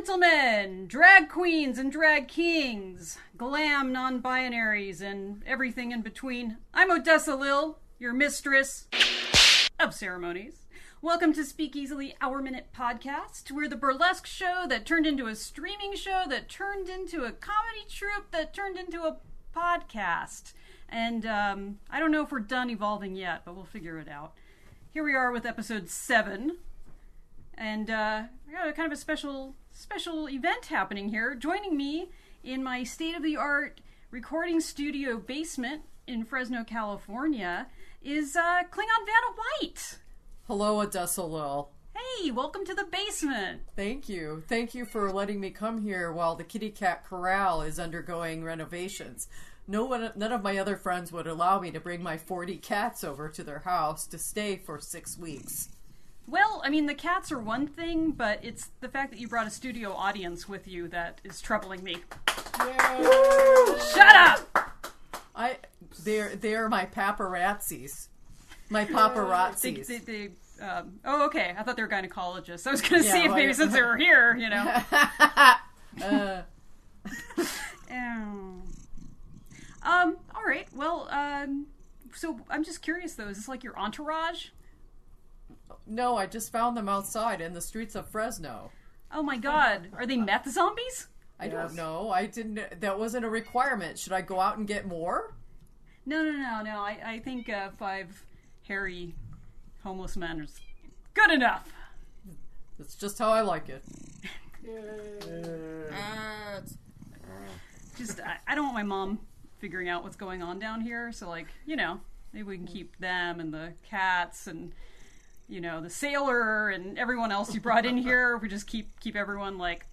gentlemen, drag queens and drag kings, glam non-binaries, and everything in between. I'm Odessa Lil, your mistress of ceremonies. Welcome to Speakeasily Hour Minute Podcast. We're the burlesque show that turned into a streaming show that turned into a comedy troupe that turned into a podcast. And I don't know if we're done evolving yet, but we'll figure it out. Here we are with episode 7. And we got a kind of a special event happening here. Joining me in my state-of-the-art recording studio basement in Fresno, California, is Klingon Vanna White. Hello, Odessa Lil. Hey, welcome to the basement. Thank you. Thank you for letting me come here while the Kitty Kat Korral is undergoing renovations. None of my other friends would allow me to bring my 40 cats over to their house to stay for 6 weeks. Well, I mean, the cats are one thing, but it's the fact that you brought a studio audience with you that is troubling me. Yay. Shut up! They're my paparazzis. My paparazzis. Oh, okay. I thought they were gynecologists. I was going to see if maybe since they were here, you know. All right. Well, so I'm just curious, though. Is this like your entourage? No, I just found them outside in the streets of Fresno. Oh my god. Are they meth zombies? I don't know. I didn't. That wasn't a requirement. Should I go out and get more? No. I think 5 hairy homeless men is good enough. That's just how I like it. Just, I don't want my mom figuring out what's going on down here. So, like, you know, maybe we can keep them and the cats and, you know, the sailor and everyone else you brought in here. We just keep everyone, like,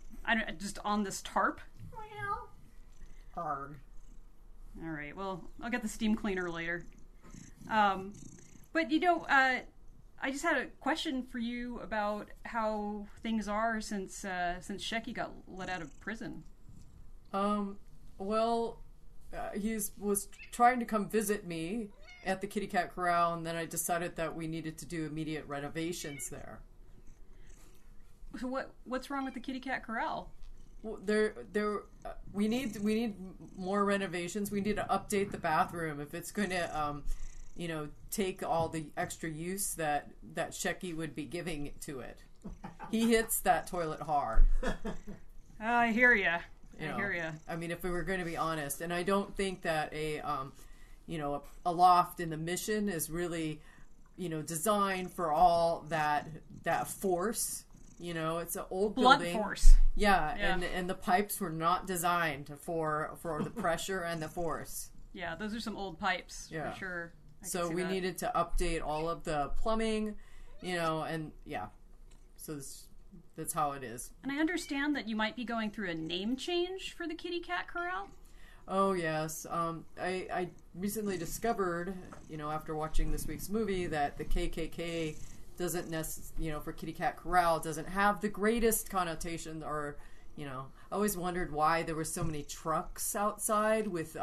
just on this tarp. Arg. All right. Well, I'll get the steam cleaner later. But, you know, I just had a question for you about how things are since Shecky got let out of prison. Well, he was trying to come visit me at the Kitty Kat Korral, and then I decided that we needed to do immediate renovations there. So what's wrong with the Kitty Kat Korral? Well, we need more renovations. We need to update the bathroom if it's going to, take all the extra use that Shecky would be giving to it. He hits that toilet hard. I hear ya. I hear ya. I mean, if we were going to be honest, and I don't think that a loft in the Mission is really, designed for all that force. You know, it's an old blunt building. Force. Yeah, and the pipes were not designed for the pressure and the force. Yeah, those are some old pipes, for sure. So we needed to update all of the plumbing, and yeah. So that's how it is. And I understand that you might be going through a name change for the Kitty Kat Korral. Oh, yes. I recently discovered, after watching this week's movie, that the KKK doesn't for Kitty Kat Korral doesn't have the greatest connotation, or, I always wondered why there were so many trucks outside with,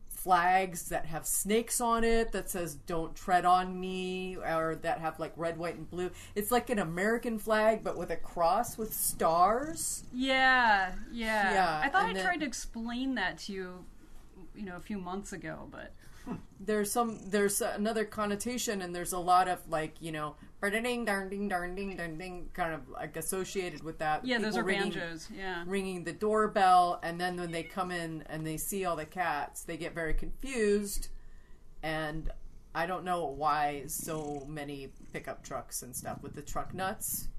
flags that have snakes on it that says "Don't tread on me," or that have like red, white, and blue. It's like an American flag, but with a cross with stars. Yeah. I thought I tried to explain that to you, a few months ago, but there's another connotation, and there's a lot of ding darn ding darn ding darn ding kind of like associated with that. Yeah, those are banjos. Yeah, ringing the doorbell, and then when they come in and they see all the cats, they get very confused, and I don't know why so many pickup trucks and stuff with the truck nuts.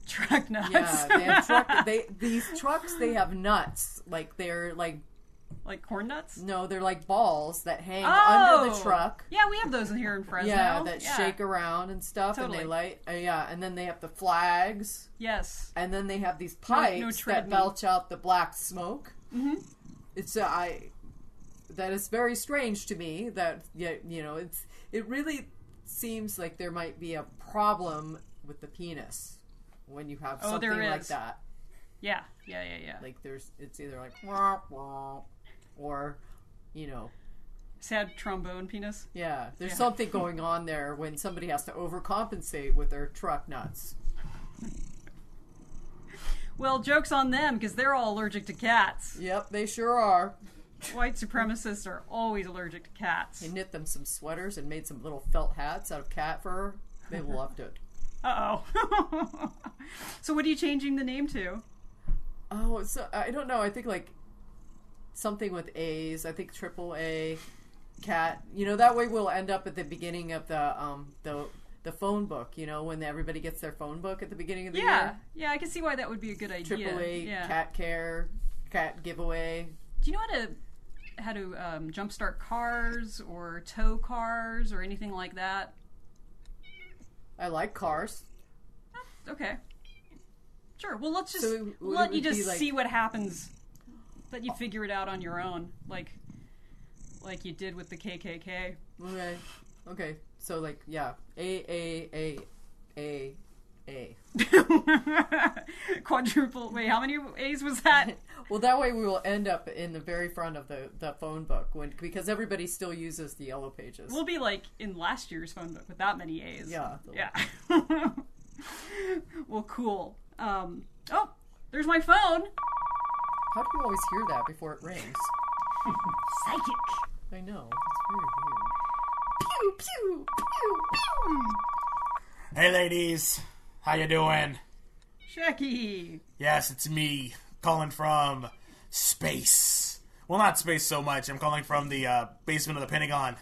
Truck nuts. Yeah, these trucks, they have nuts, like they're like corn nuts? No, they're like balls that hang under the truck. Yeah, we have those here in Fresno. Yeah, that shake around and stuff, totally. And they light. And then they have the flags. Yes. And then they have these pipes that belch out the black smoke. Mm-hmm. It's that is very strange to me. That it really seems like there might be a problem with the penis when you have something like that. Yeah. Like it's either like wah, wah, or sad trombone penis. Yeah, there's something going on there when somebody has to overcompensate with their truck nuts. Well, joke's on them, because they're all allergic to cats. Yep, they sure are. White supremacists are always allergic to cats. They knit them some sweaters and made some little felt hats out of cat fur. They loved it. Uh-oh. So what are you changing the name to? Oh, so I don't know. I think like something with A's. I think AAA cat. That way we'll end up at the beginning of the phone book. When everybody gets their phone book at the beginning of the year. Yeah, I can see why that would be a good idea. AAA cat care, cat giveaway. Do you know how to jumpstart cars or tow cars or anything like that? I like cars. Okay. Sure. Well, let's just So let you just like... see what happens. Let you figure it out on your own, like you did with the KKK. Okay. So like, yeah, A. Quadruple. Wait, how many A's was that? Well, that way we will end up in the very front of the phone book because everybody still uses the yellow pages. We'll be like in last year's phone book with that many A's. Yeah. Well, cool. Oh, there's my phone. How do you always hear that before it rings? Psychic. I know. It's very weird. Pew, pew, pew, pew. Hey, ladies. How you doing? Shecky. Yes, it's me, calling from space. Well, not space so much. I'm calling from the basement of the Pentagon.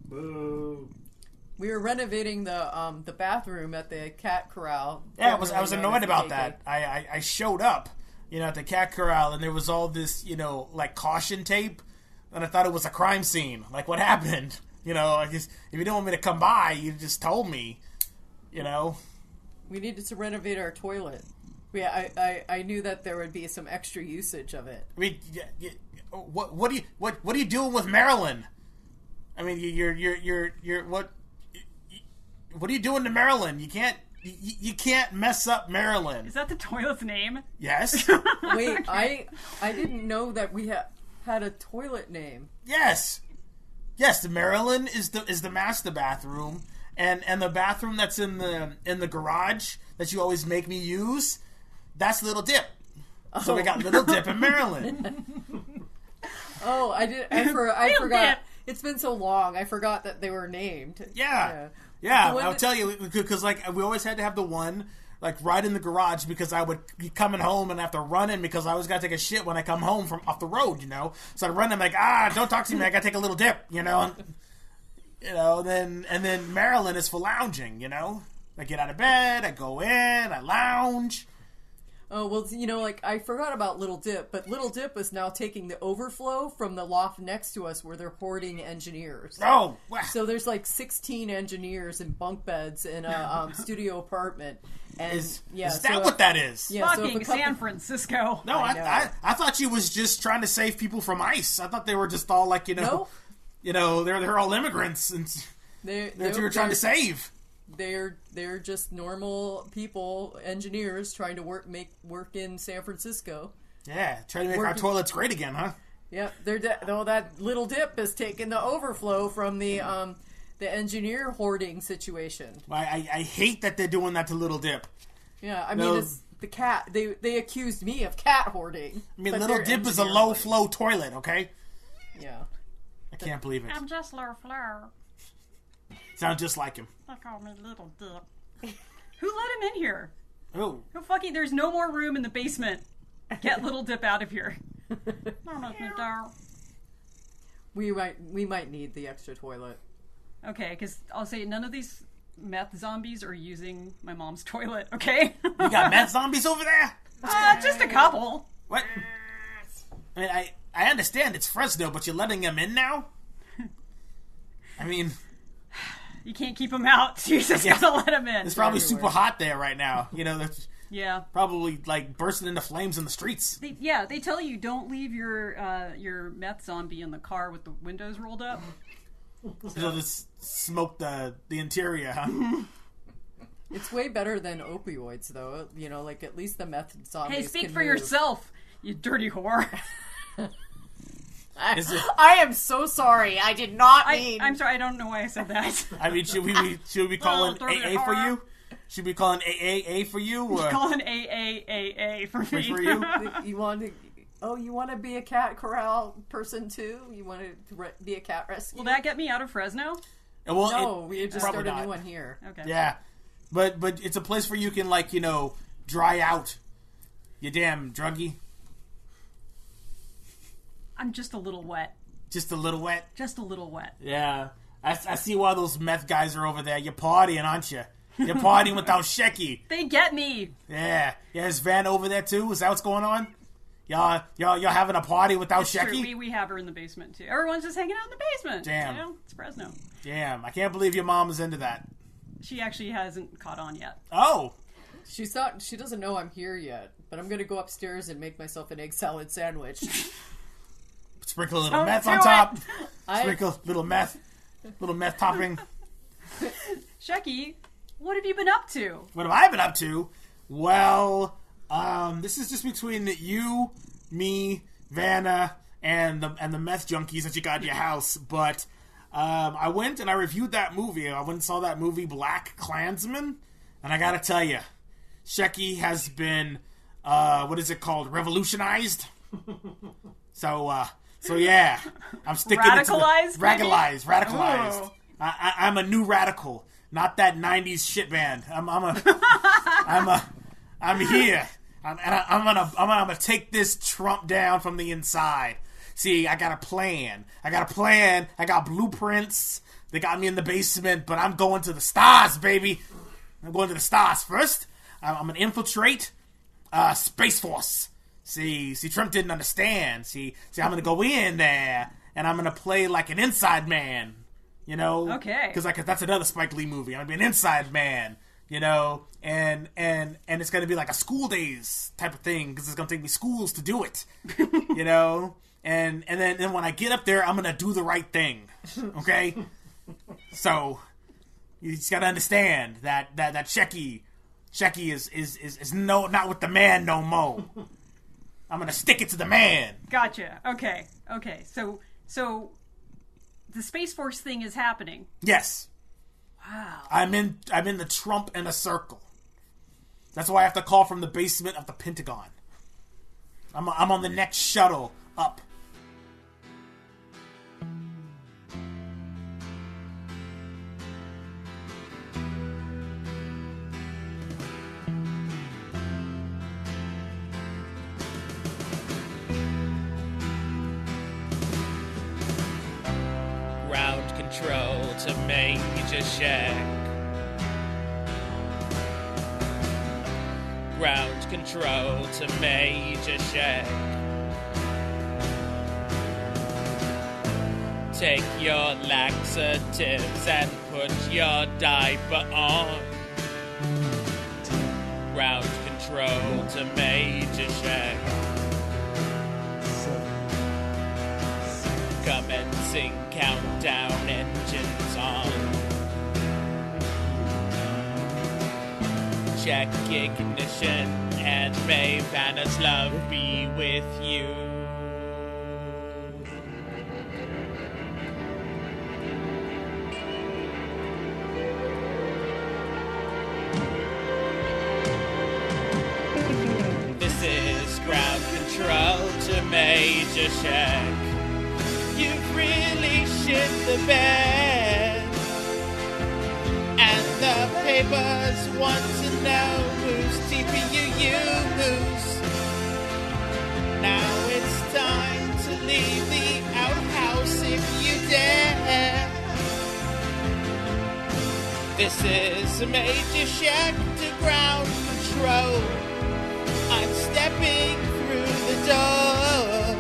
Boo. We were renovating the bathroom at the cat corral. Yeah, I was annoyed about that. I showed up, at the cat corral, and there was all this, like caution tape, and I thought it was a crime scene. Like, what happened? I guess if you didn't want me to come by, you just told me. We needed to renovate our toilet. I knew that there would be some extra usage of it. I mean, what are you doing with Maryland? I mean, you're what are you doing to Maryland? You can't mess up Maryland. Is that the toilet's name? Yes. Wait, I didn't know that we had a toilet name. Yes. The Maryland is the master bathroom. And the bathroom that's in the garage that you always make me use, that's Little Dip. So we got Little Dip in Maryland. Oh, I forgot. It's been so long. I forgot that they were named. Yeah. I'll tell you, because like we always had to have the one like right in the garage because I would be coming home and have to run in because I always got to take a shit when I come home from off the road, So I'd run in like, don't talk to me. I got to take a little dip, then Maryland is for lounging, I get out of bed, I go in, I lounge. Oh, well, like, I forgot about Little Dip, but Little Dip is now taking the overflow from the loft next to us where they're hoarding engineers. Oh, wow. So there's like 16 engineers in bunk beds in a studio apartment. And is that what that is? Yeah, Fucking San Francisco. No, I thought she was just trying to save people from ICE. I thought they were just all like, No? They're all immigrants, and that's what you're trying to save. They're just normal people, engineers trying to work in San Francisco. Yeah, trying to make our toilets great again, huh? Yeah, that Little Dip is taking the overflow from the engineer hoarding situation. I hate that they're doing that to Little Dip. Yeah, I mean it's the cat. They accused me of cat hoarding. I mean, Little Dip is a low flow toilet, okay? Yeah. I can't believe it. I'm just Lil Fleur. Sound just like him. They call me Little Dip. Who let him in here? Oh. Who fucking... There's no more room in the basement. Get Little Dip out of here. Don't make me down. We might need the extra toilet. Okay, because I'll say none of these meth zombies are using my mom's toilet, okay? You got meth zombies over there? Just a couple. What? I mean, I understand it's Fresno, but you're letting them in now? I mean... You can't keep them out, so you just gotta let them in. It's probably super hot there right now. Yeah. Probably, like, bursting into flames in the streets. They tell you don't leave your meth zombie in the car with the windows rolled up. So just smoke the interior, huh? It's way better than opioids, though. Like, at least the meth zombies Hey, speak can for move. yourself, you dirty whore. I am so sorry. I did not mean... I'm sorry, I don't know why I said that. I mean, should we be calling AA for you? Should we call an AAA for you? Or? Call an AAAA for me. For you? You want to? Oh, you want to be a cat corral person too? You want to be a cat rescue? Will that get me out of Fresno? Well, no, we just started a not. new one here. Okay. Yeah, but it's a place where you can dry out. You damn druggie. I'm just a little wet. Just a little wet? Just a little wet. Yeah. I see why those meth guys are over there. You're partying, aren't you? You're partying without Shecky. They get me. Yeah. Yeah, is Van over there too? Is that what's going on? Y'all having a party without It's Shecky? true. We have her in the basement too. Everyone's just hanging out in the basement. Damn. You know, it's Fresno. Damn. I can't believe your mom is into that. She actually hasn't caught on yet. Oh. She doesn't know I'm here yet, but I'm gonna go upstairs and make myself an egg salad sandwich. Sprinkle a little Don't meth do on it. top. Sprinkle a little meth topping. Shecky, what have you been up to? What have I been up to? Well, this is just between you, me, Vanna, and the meth junkies that you got in your house. But I went and I reviewed that movie. I went and saw that movie, BlacKkKlansman, and I gotta tell you, Shecky has been what is it called? Revolutionized. So yeah, I'm sticking Radicalized, to radicalized. Ooh. I'm a new radical, not that '90s shit band. I'm here. I'm gonna take this Trump down from the inside. See, I got a plan. I got blueprints. They got me in the basement, but I'm going to the stars, baby. I'm going to the stars first. I'm gonna infiltrate Space Force. See, Trump didn't understand. See, I'm gonna go in there and I'm gonna play like an inside man, Okay. Because that's another Spike Lee movie. I'm gonna be an inside man, and it's gonna be like a school days type of thing because it's gonna take me schools to do it, and then when I get up there, I'm gonna do the right thing, okay? So you just gotta understand that Shecky is not with the man no more. I'm gonna stick it to the man. Gotcha. Okay. So the Space Force thing is happening. Yes. Wow. I'm in the Trump inner circle. That's why I have to call from the basement of the Pentagon. I'm on the next shuttle up. Ground control to Major Sheck. Ground control to Major Sheck. Take your laxatives and put your diaper on. Ground control to Major Sheck. Commencing countdown, engines on. Check ignition and may Vanna's love be with you. This is ground control to Major Sheck. You've really shit the bed, and the papers want to know whose TP you use. Now it's time to leave the outhouse if you dare. This is Major Sheck to ground control. I'm stepping through the door,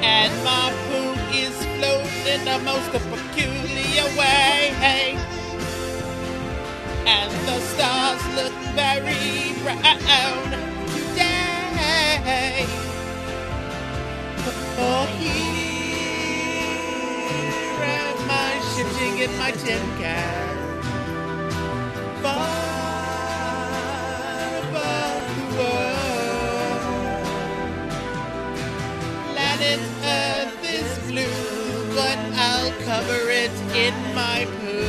and my poo is floating in the most peculiar way. And the stars look very brown today. Oh, here am I shifting in my tin can, far above the world. Planet Earth is blue, but I'll cover it in my poo.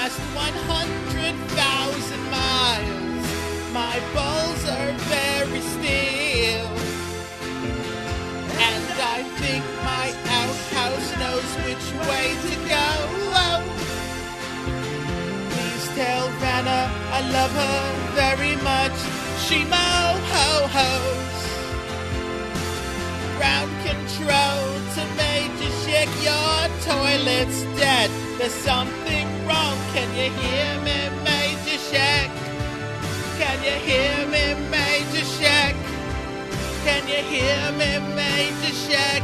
last 100,000 miles. My balls are very still, and I think my outhouse knows which way to go. Please tell Vanna I love her very much. She mo-ho-hos. Ground control to Major Sheck, your toilet's dead. There's something wrong. Can you hear me, Major Sheck? Can you hear me, Major Sheck? Can you hear me, Major Sheck?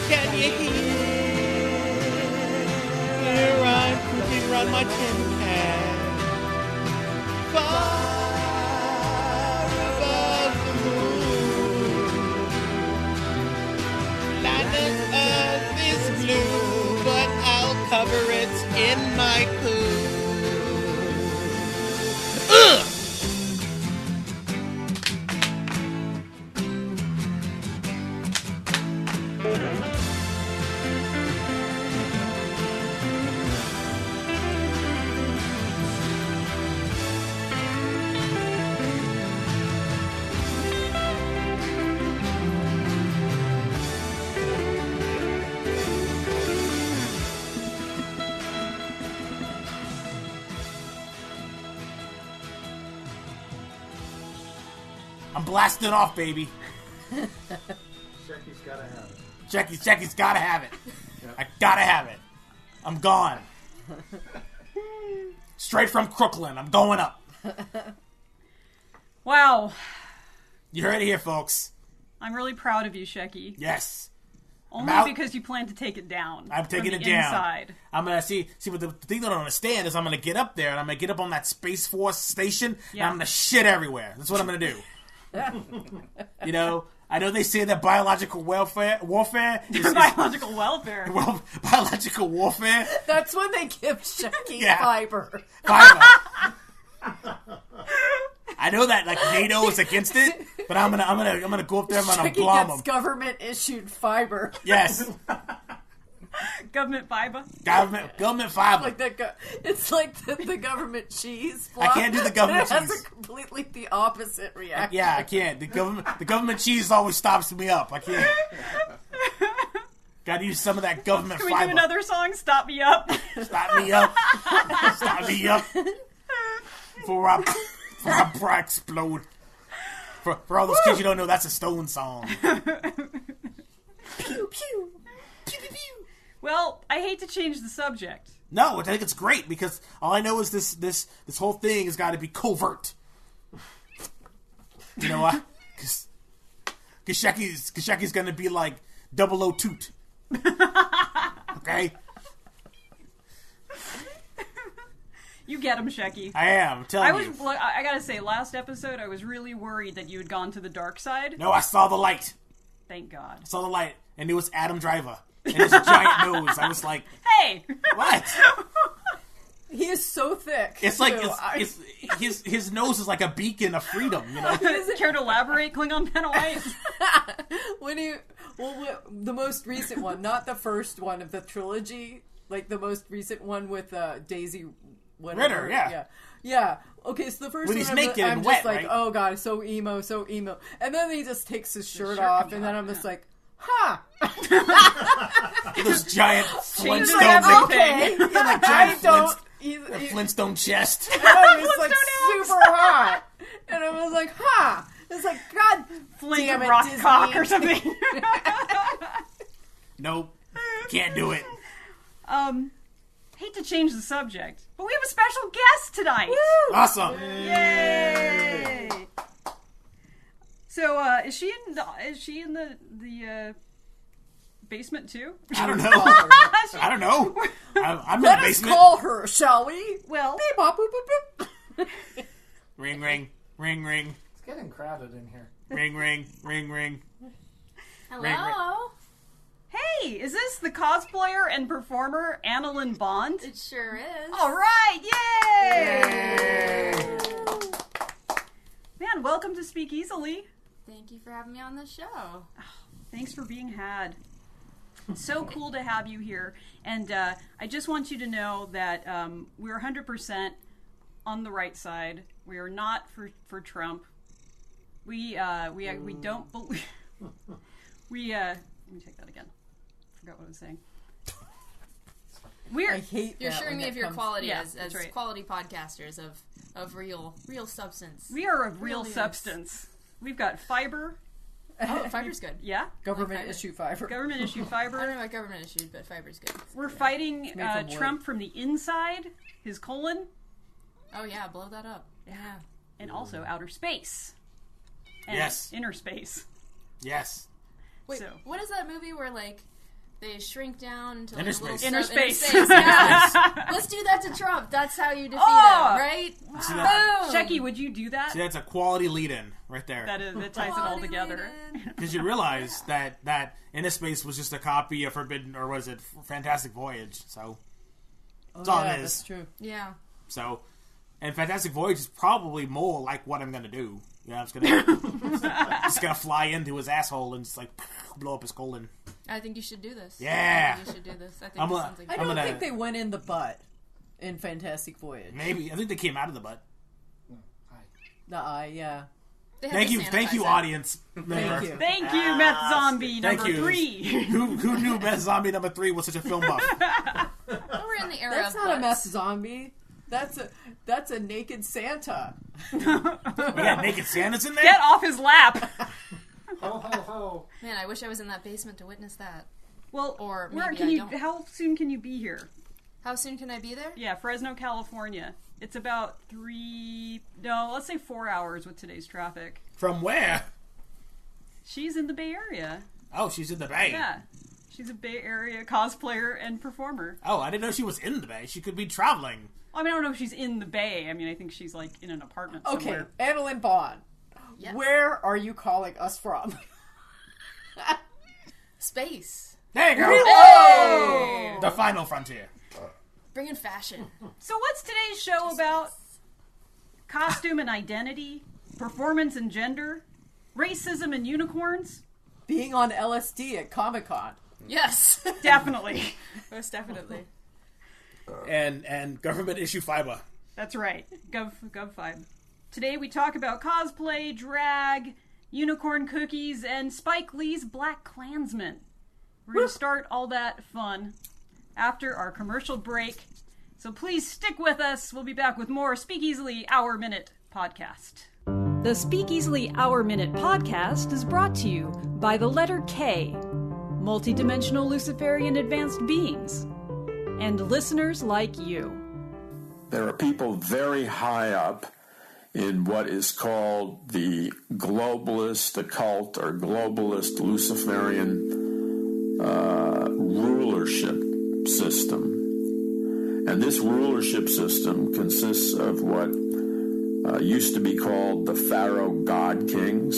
Can you hear I'm cooking around my tin can? Far above the moon. Planet Earth is blue, but I'll cover it in my poo. Ugh! I'm blasting off, baby. Shecky's gotta have it. Shecky's gotta have it. Yep. I gotta have it. I'm gone. Straight from Crooklyn. I'm going up. Wow. You heard it here, folks. I'm really proud of you, Shecky. Yes. Only out. because you plan to take it down. I'm taking from it the down. Inside. I'm gonna see what the thing that I don't understand is I'm gonna get up there and I'm gonna get up on that Space Force station and I'm gonna shit everywhere. That's what I'm gonna do. You know, I know they say that biological warfare is Biological welfare. well, biological warfare. That's when they give Shecky Yeah. fiber. Fiber. I know that like NATO is against it, but I'm gonna go up there and I'm gonna Shecky bomb gets them. government issued fiber. Yes, Government fiber. government fiber. Like it's like the government cheese. I can't do the government it has cheese. a completely the opposite reaction. Yeah, I can't. The government cheese always stops me up. I can't. Gotta use some of that government Can we fiber. do another song? Stop me up. Stop me up. Stop me up. Before I explode. For all those kids you don't know, that's a Stone song. Pew pew. Pew pew pew. Well, I hate to change the subject. No, I think it's great because all I know is this whole thing has got to be covert. You know why? Because Shecky's gonna be like 00 toot. Okay? You get him, Shecky. I am, I'm telling you. I gotta say, last episode I was really worried that you had gone to the dark side. No, I saw the light. Thank God. I saw the light, and it was Adam Driver. And his giant nose. I was like, Hey! what? He is so thick. It's like too. his nose is like a beacon of freedom, you know. Care to elaborate, Klingon Vanna White? The most recent one, not the first one of the trilogy, like the most recent one with Daisy whatever. Ritter, yeah. Okay, so the first when one, he's naked I'm and just wet, like, right? oh god, so emo, and then he just takes his shirt off, and then I'm just like, ha! Those giant Changes Flintstone, everything. Okay, like I giant don't. Flintstone chest. It was like super hot, and I was like, ha! It's like, god Flint damn it, rock Disney. cock or something. Nope, can't do it. Hate to change the subject, but we have a special guest tonight. Woo! Awesome. Yay! So, is she in the basement too? I don't know. I don't know. I'm in the Let us basement. call her, shall we? Well, Beep, bop, boop, boop, boop. Ring, ring, ring, ring, It's getting crowded in here. ring, ring, ring, ring. Hello. Ring, ring. hey, is this the cosplayer and performer Annalyn Bond? It sure is. All right, yay! Man, welcome to Speakeasily. Thank you for having me on the show. Thanks for being had. So cool to have you here. And I just want you to know that we're 100% on the right side. We are not for Trump. We don't believe... let me take that again. Forgot what I was saying. I hate You're that assuring when me that of your comes- quality Yeah, as that's right. quality podcasters of real substance. We are of real Brilliant. substance. We've got fiber. Oh, fiber's good. Yeah. Government fiber. issue fiber. Government issued I don't fiber. know about government issued, but fiber's good. We're fighting made from wood. Trump from the inside, his colon, Oh yeah, blow that up. Yeah. and also outer space. And Yes. inner space. Yes. Wait, So- what is that movie where like they shrink down to like Inner a little space. Inner sub- space. Yeah. Let's do that to Trump. That's how you defeat Oh! him, right? See that? Boom. Shecky, would you do that? See, that's a quality lead-in right there. That ties it all Quality together. lead-in. Because you realize that Inner Space was just a copy of Forbidden, or was it Fantastic Voyage? So that's all it is. That's true. Yeah. So, and Fantastic Voyage is probably more like what I'm gonna do. You know, just gonna fly into his asshole and just like blow up his colon. I think you should do this. Yeah. I think you should do this. I think I'm this a- sounds like I I'm don't gonna- think they went in the butt in Fantastic Voyage. Maybe I think they came out of the butt. The eye, yeah. They had Thank to you, sanitize it. audience. member. Thank you. Thank you, Meth Zombie Thank number you. 3. Who knew Meth Zombie number 3 was such a film buff? Well, we're in the era That's of not a meth butts. zombie. That's a naked Santa. We got naked Santas in there. Get off his lap. Ho, ho, ho. Man, I wish I was in that basement to witness that. Well, Or where maybe can I you? don't. How soon can you be here? How soon can I be there? Yeah, Fresno, California. It's about 4 hours with today's traffic. From where? She's in the Bay Area. Oh, she's in the Bay. Yeah. She's a Bay Area cosplayer and performer. Oh, I didn't know she was in the Bay. She could be traveling. I mean, I don't know if she's in the Bay. I mean, I think she's like in an apartment Okay, somewhere. Annalyn Bond. Yes. Where are you calling us from? Space. There you go. Hey! The final frontier. Bring in fashion. So what's today's show about? Costume and identity, performance and gender, racism and unicorns? Being on LSD at ComicCon. Yes. Definitely. Most definitely. And government issue fiber. That's right. Gov5. Today we talk about cosplay, drag, unicorn cookies, and Spike Lee's BlacKkKlansman. We're going to start all that fun after our commercial break. So please stick with us. We'll be back with more Speakeasily Hour Minute podcast. The Speakeasily Hour Minute podcast is brought to you by the letter K, multidimensional Luciferian advanced beings, and listeners like you. There are people very high up in what is called the globalist occult or globalist Luciferian rulership system. And this rulership system consists of what used to be called the Pharaoh God Kings.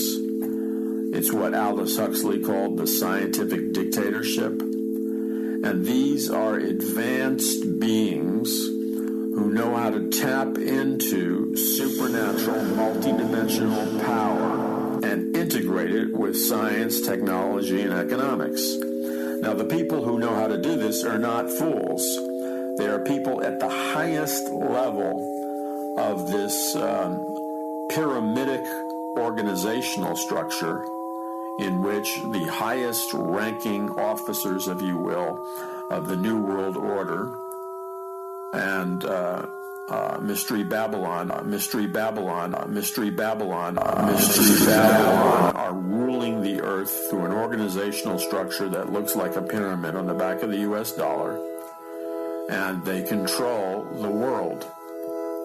It's what Aldous Huxley called the scientific dictatorship. And these are advanced beings who know how to tap into supernatural, multidimensional power and integrate it with science, technology, and economics. Now, the people who know how to do this are not fools. They are people at the highest level of this pyramidic organizational structure in which the highest ranking officers, if you will, of the New World Order and Mystery Babylon are ruling the earth through an organizational structure that looks like a pyramid on the back of the US dollar. And they control the world,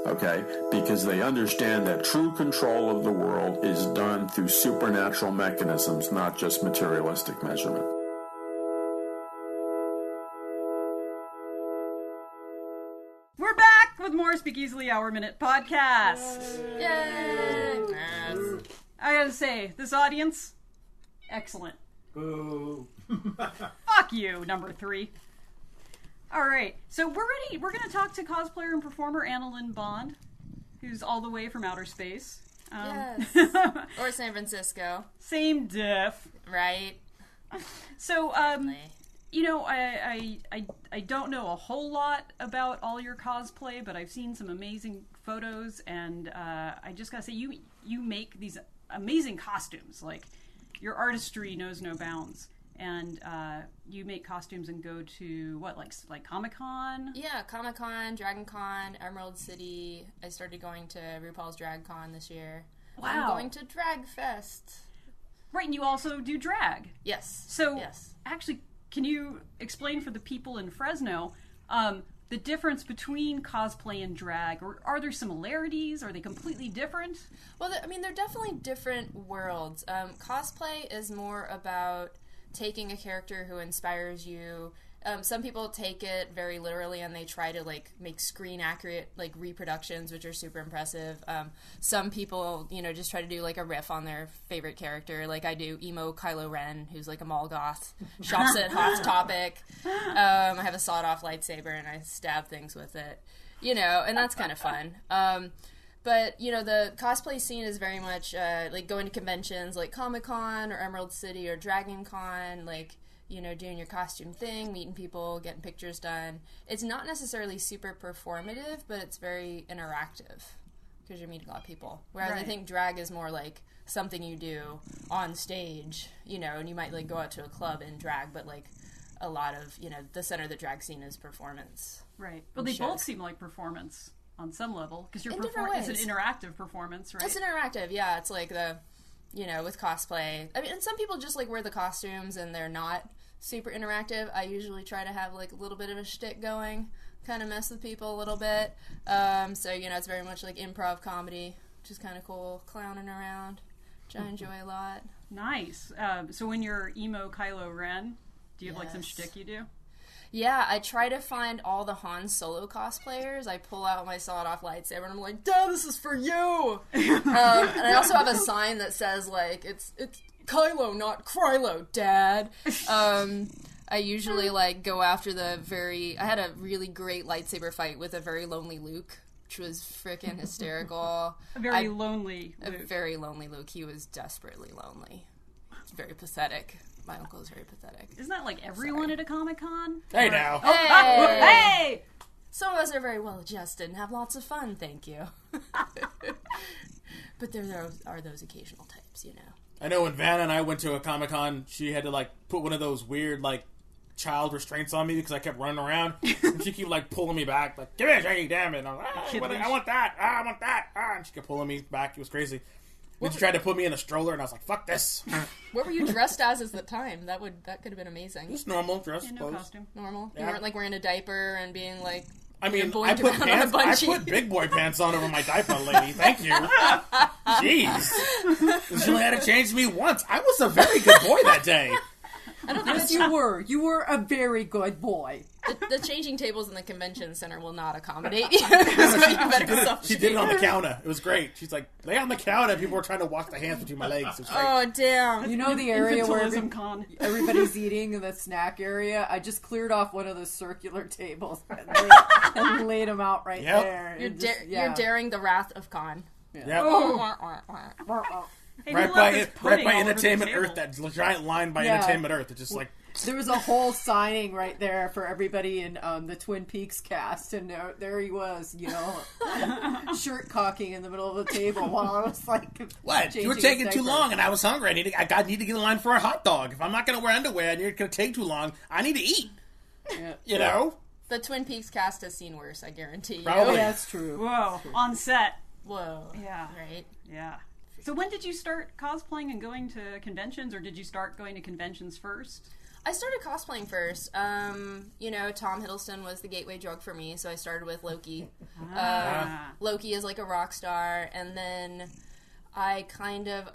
okay? Because they understand that true control of the world is done through supernatural mechanisms, not just materialistic measurement. We're back with more Speakeasily Hour Minute podcast. Yay! I gotta say, this audience, excellent. Boo. Fuck you, number 3. Alright, so we're ready. We're gonna talk to cosplayer and performer Annalyn Bond, who's all the way from outer space. Yes. Or San Francisco, Same diff. right? So, You know, I don't know a whole lot about all your cosplay, but I've seen some amazing photos, and I just gotta say, you make these amazing costumes. Like, your artistry knows no bounds, and you make costumes and go to what, like ComicCon? Yeah, ComicCon, DragonCon, Emerald City. I started going to RuPaul's DragCon this year. Wow. I'm going to Drag Fest. Right, and you also do drag. Yes. So, yes. Actually, can you explain for the people in Fresno the difference between cosplay and drag? Or are there similarities? Are they completely different? Well, they're definitely different worlds. Cosplay is more about taking a character who inspires you. Some people take it very literally and they try to like make screen accurate like reproductions, which are super impressive. Some people, just try to do like a riff on their favorite character. Like I do emo Kylo Ren, who's like a mall goth, shops at Hot Topic. I have a sawed-off lightsaber and I stab things with it, and that's kind of fun. But, the cosplay scene is very much, like, going to conventions like Comic-Con or Emerald City or DragonCon, like, doing your costume thing, meeting people, getting pictures done. It's not necessarily super performative, but it's very interactive because you're meeting a lot of people. Whereas I think drag is more like something you do on stage, and you might, like, go out to a club and drag, but, like, a lot of, the center of the drag scene is performance. Right. Well, they both seem like performance. On some level, because it's an interactive performance, right? It's interactive, yeah. It's like with cosplay. I mean, and some people just like wear the costumes and they're not super interactive. I usually try to have like a little bit of a shtick going, kind of mess with people a little bit. So it's very much like improv comedy, which is kind of cool, clowning around, which I enjoy a lot. Nice. So when you're emo Kylo Ren, do you have like some shtick you do? Yeah, I try to find all the Han Solo cosplayers. I pull out my sawed-off lightsaber and I'm like, Dad, this is for you! And I also have a sign that says, like, it's Kylo, not Krylo, Dad. I usually, like, go after I had a really great lightsaber fight with a very lonely Luke, which was freaking hysterical. A very lonely Luke. He was desperately lonely. It's very pathetic. My uncle is very pathetic. Isn't that like everyone at a Comic-Con? Hey now. Hey! Hey! Some of us are very well adjusted and have lots of fun, thank you. But there are those occasional types, I know when Vanna and I went to a Comic-Con, she had to like put one of those weird like child restraints on me because I kept running around. And she kept like pulling me back, like, give me a Shecky, damn it. And I was like, I want that. I want that. And she kept pulling me back. It was crazy. Then she tried to put me in a stroller, and I was like, fuck this. What were you dressed as at the time? That could have been amazing. Just normal dress, no clothes. costume. Normal? Yeah. You weren't, like, wearing a diper and being, like... I mean, I put big boy pants on over my diaper, lady. Thank you. Jeez. She only had to change me once. I was a very good boy that day. I don't think you were. You were a very good boy. The changing tables in the convention center will not accommodate you. So you better she did it on the counter. It was great. She's like, lay on the counter. People were trying to walk the hands between my legs. It was great. Oh, damn. You know the area where everybody's eating in the snack area? I just cleared off one of those circular tables and laid them out right there. You're daring the wrath of Con. Yeah. Oh. Hey, right by Entertainment Earth, that giant line by Entertainment Earth. It's just like... There was a whole signing right there for everybody in the Twin Peaks cast, and there he was, shirt cocking in the middle of the table while I was like... What? You were taking too long, and I was hungry. I need to get in line for a hot dog. If I'm not going to wear underwear and you're going to take too long, I need to eat. Yeah. You know? The Twin Peaks cast has seen worse, I guarantee you. Probably. Yeah, that's true. Whoa. On set. Whoa. Yeah. Right? Yeah. So when did you start cosplaying and going to conventions, or did you start going to conventions first? I started cosplaying first. Tom Hiddleston was the gateway drug for me, so I started with Loki. Loki is like a rock star, and then I kind of,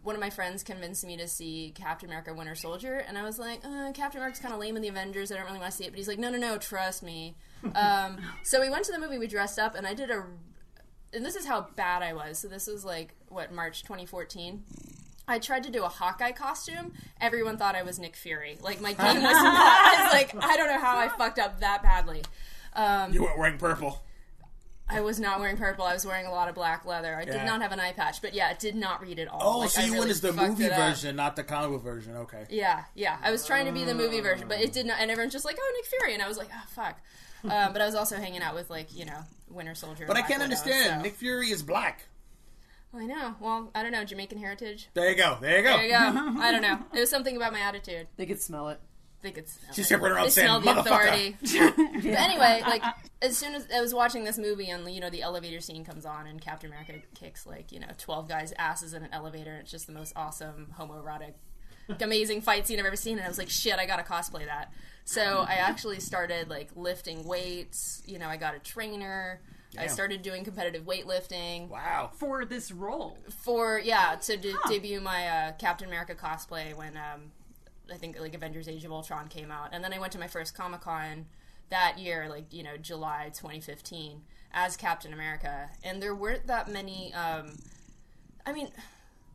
one of my friends convinced me to see Captain America Winter Soldier, and I was like, Captain America's kind of lame in the Avengers, I don't really want to see it, but he's like, no, trust me. So we went to the movie, we dressed up, and I did and this is how bad I was, so this was like, March 2014? I tried to do a Hawkeye costume. Everyone thought I was Nick Fury. Like, my game was not... I was like, I don't know how I fucked up that badly. You weren't wearing purple. I was not wearing purple. I was wearing a lot of black leather. I did not have an eye patch, but yeah, it did not read at all. Oh, like, so you went as the fucked movie it up. version, not the comic book version. Okay. Yeah. I was trying to be the movie version, but it did not. And everyone's just like, "Oh, Nick Fury," and I was like, "Oh, fuck." But I was also hanging out with Winter Soldier. But I Black can't Widow, understand. so. Nick Fury is black. I know. Well, I don't know. Jamaican heritage. There you go. There you go. I don't know. It was something about my attitude. They could smell it. They could smell She's it. sitting around They saying, smelled the "Motherfucker." authority. But anyway, like, as soon as I was watching this movie and, the elevator scene comes on and Captain America kicks, 12 guys' asses in an elevator and it's just the most awesome, homoerotic, amazing fight scene I've ever seen. And I was like, shit, I gotta cosplay that. So I actually started, lifting weights. I got a trainer. Damn. I started doing competitive weightlifting. Wow. For this role. Debut my Captain America cosplay when I think Avengers Age of Ultron came out. And then I went to my first ComicCon that year, July 2015, as Captain America. And there weren't that many,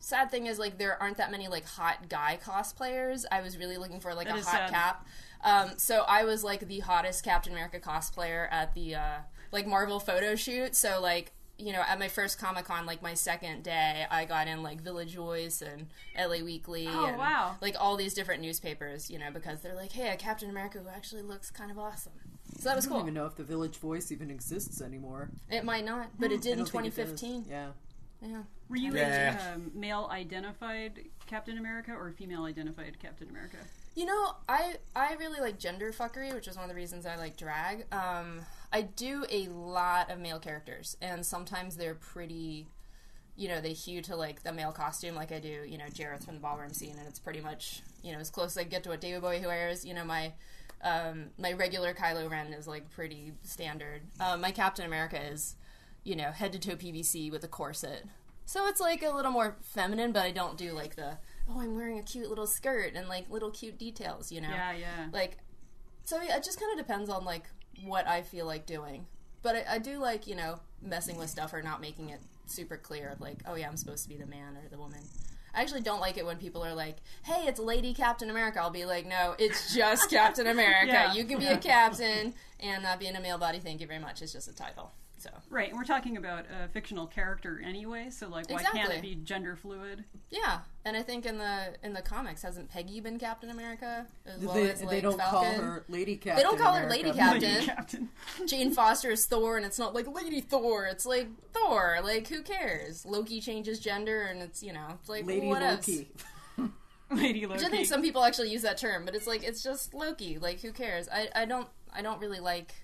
sad thing is, there aren't that many, hot guy cosplayers. I was really looking for, a hot sad. cap. So I was, the hottest Captain America cosplayer at the, Marvel photo shoot. So, at my first Comic-Con, my second day, I got in, Village Voice and LA Weekly and, wow. all these different newspapers, because they're like, hey, a Captain America who actually looks kind of awesome. So that was cool. I don't even know if the Village Voice even exists anymore. It might not, but it did in I don't think it 2015. does. Yeah. Yeah. Were you Yeah. a male-identified Captain America or female-identified Captain America? I really like gender fuckery, which is one of the reasons I like drag. I do a lot of male characters, and sometimes they're pretty, they hew to, the male costume, like I do, Jareth from the ballroom scene, and it's pretty much, as close as I get to what David Bowie wears. My regular Kylo Ren is, pretty standard. My Captain America is, head-to-toe PVC with a corset. So it's, a little more feminine, but I don't do, I'm wearing a cute little skirt and, little cute details, Yeah. So it just kind of depends on, what I feel like doing. But I do like, messing with stuff or not making it super clear of, oh, yeah, I'm supposed to be the man or the woman. I actually don't like it when people are like, hey, it's Lady Captain America. I'll be like, no, it's just Captain America. Yeah. You can be a captain and not be in a male body. Thank you very much. It's just a title. So. Right, and we're talking about a fictional character anyway, so why can't Exactly. it be gender fluid? Yeah, and I think in the comics, hasn't Peggy been Captain America as well They, as they don't Falcon? call her Lady Captain. They don't call her America. Lady Captain. Lady Captain. Jane Foster is Thor, and it's not Lady Thor. It's Thor. Who cares? Loki changes gender, and it's it's Lady what Loki. else? Lady Which Loki. I think some people actually use that term, but it's just Loki. Who cares? I don't really like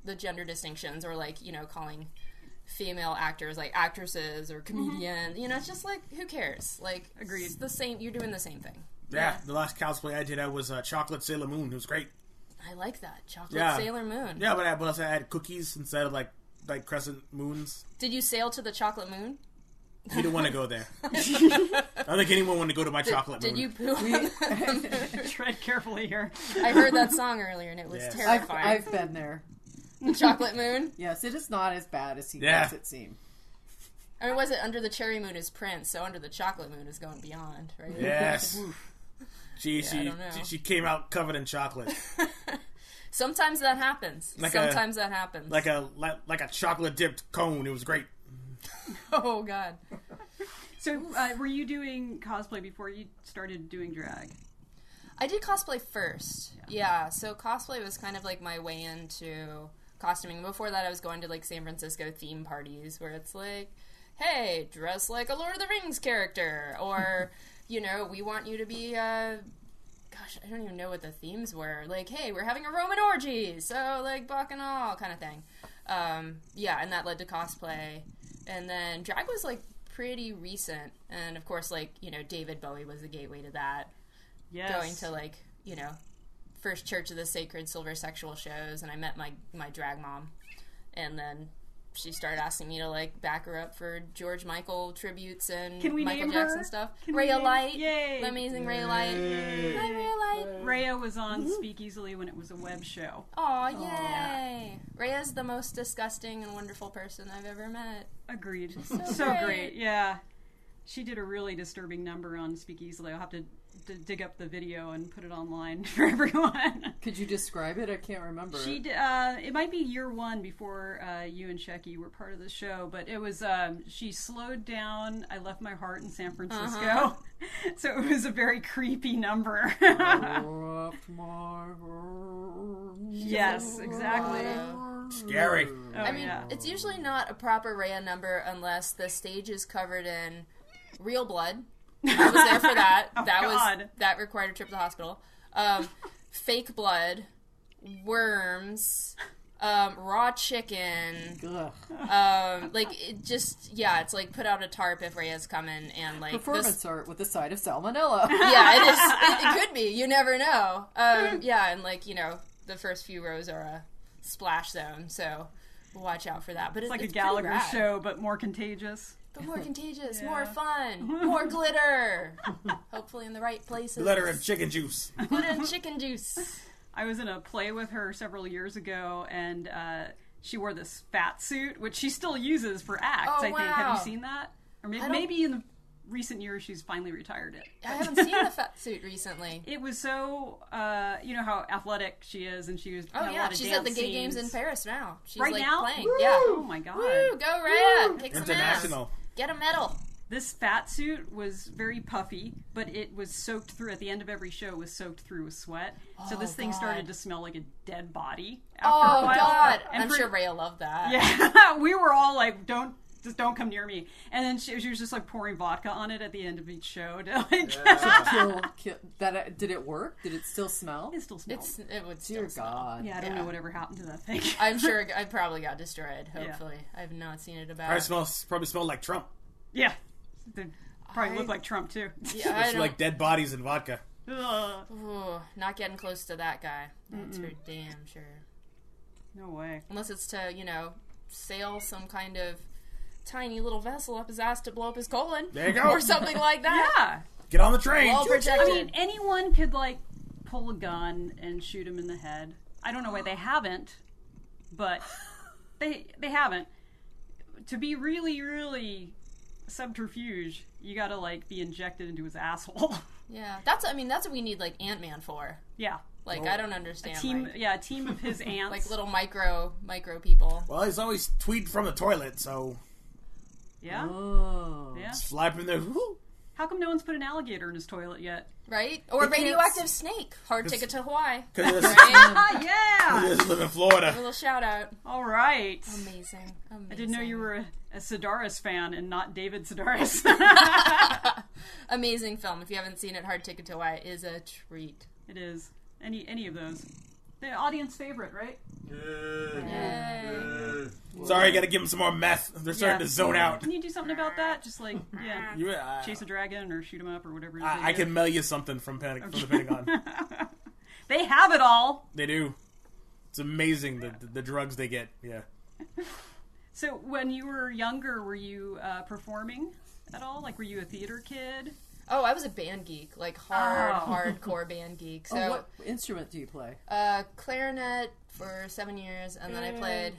the gender distinctions or calling female actors actresses or comedians. It's just who cares? Agreed. It's the same. You're doing the same thing. Yeah, the last cosplay I did, I was Chocolate Sailor Moon. It was great. I like that chocolate Yeah. Sailor Moon. Yeah, but I had cookies instead of like crescent moons. Did you sail to the chocolate moon? You didn't want to go there. I don't think anyone wanted to go to my chocolate moon. Did you poo? Tread carefully here. I heard that song earlier, and it was Yes. terrifying. I've been there. The chocolate moon. Yes, it is not as bad as he Yeah. makes it seem. I mean, was it under the cherry moon is Prince, so under the chocolate moon is going beyond, right? Yes. I don't know. She came out covered in chocolate, Sometimes that happens. Like that happens. like a chocolate dipped cone. It was great. Oh God. So, were you doing cosplay before you started doing drag? I did cosplay first. Yeah, so cosplay was kind of my way into costuming. Before that, I was going to San Francisco theme parties where it's hey, dress like a Lord of the Rings character, or we want you to be gosh, I don't even know what the themes were. Hey, we're having a Roman orgy, so bacchanal kind of thing. Yeah, and that led to cosplay. And then drag was pretty recent, and of course David Bowie was the gateway to that. Yes. Going to first Church of the Sacred Silver sexual shows, and I met my drag mom, and then she started asking me to back her up for George Michael tributes and Can we Michael name Jackson her? stuff. Can we Rhea name- Light, Yay. the amazing Rhea Light. Hi Rhea Light. Rhea was on Speakeasily when it was a web show. Aw, yay! Rhea's the most disgusting and wonderful person I've ever met. Agreed. So So great. great. Yeah. She did a really disturbing number on Speakeasily. I'll have to dig up the video and put it online for everyone. Could you describe it? I can't remember. It might be year one before you and Shecky were part of the show, but it was she slowed down I Left My Heart in San Francisco. So it was a very creepy number. Yes, exactly. Scary. Oh, I mean, it's usually not a proper Rhea number unless the stage is covered in real blood. I was there for that. That required a trip to the hospital. Fake blood, worms, raw chicken. It's like put out a tarp if Rhea's coming, and like performance art with a side of salmonella. Yeah, it is. It could be. You never know. And like the first few rows are a splash zone, so watch out for that. But it's like it's a Gallagher show, but more contagious. But more contagious, more fun, more glitter. Hopefully in the right places. Glitter and chicken juice. Glitter and chicken juice. I was in a play with her several years ago, and she wore this fat suit, which she still uses for acts, I think. Have you seen that? Or maybe in the recent years she's finally retired it. I haven't seen the fat suit recently. It was so, you know how athletic she is, and she was a lot of she's at the gay games in Paris now. She's right like now? Playing. Woo! Yeah. Oh my god. Woo! Go Rhea! Kick some International. ass. Get a medal. This fat suit was very puffy, but it was soaked through, at the end of every show, was soaked through with sweat. So this thing started to smell like a dead body after a while. God. And I'm sure Rhea loved that. Yeah. We were all like, don't come near me. And then she was just like pouring vodka on it at the end of each show to like kill that. Did it work? Did it still smell? It still smells. It would still Dear smell. God. Yeah, I don't know whatever happened to that thing. I'm sure I probably got destroyed, hopefully. I have not seen it about. Probably smelled like Trump. Yeah. They probably look like Trump too. Yeah, It's like dead bodies and vodka. Ooh, not getting close to that guy. That's for damn sure. No way. Unless it's to, sail some kind of tiny little vessel up his ass to blow up his colon. There you go. Or something like that. Yeah. Get on the train. Well protected. I mean, anyone could like pull a gun and shoot him in the head. I don't know why they haven't, but they haven't. To be really, really subterfuge, you gotta like be injected into his asshole. Yeah, that's what we need like Ant-Man for. Yeah. Like I don't understand. A team of his ants. like little micro people. Well, he's always tweeting from the toilet, so Yeah. Oh. Yeah. just flapping there. Whoo. How come no one's put an alligator in his toilet yet? Right? Or a radioactive snake. Hard ticket to Hawaii. Because Yeah. he live in Florida. A little shout out. All right. Amazing. I didn't know you were a Sedaris fan and not David Sedaris. Amazing film. If you haven't seen it, Hard Ticket to Hawaii is a treat. It is. Any of those. The audience favorite, right? Yay. Sorry, I gotta give him some more meth. They're starting to zone out. Can you do something about that? Just like, Yeah. chase a dragon or shoot him up or whatever. I can mail you something from the Pentagon. They have it all. They do. It's amazing the drugs they get. Yeah. So when you were younger, were you performing at all? Like, were you a theater kid? Oh, I was a band geek, like hardcore band geek. So, what instrument do you play? Clarinet for 7 years, and then I played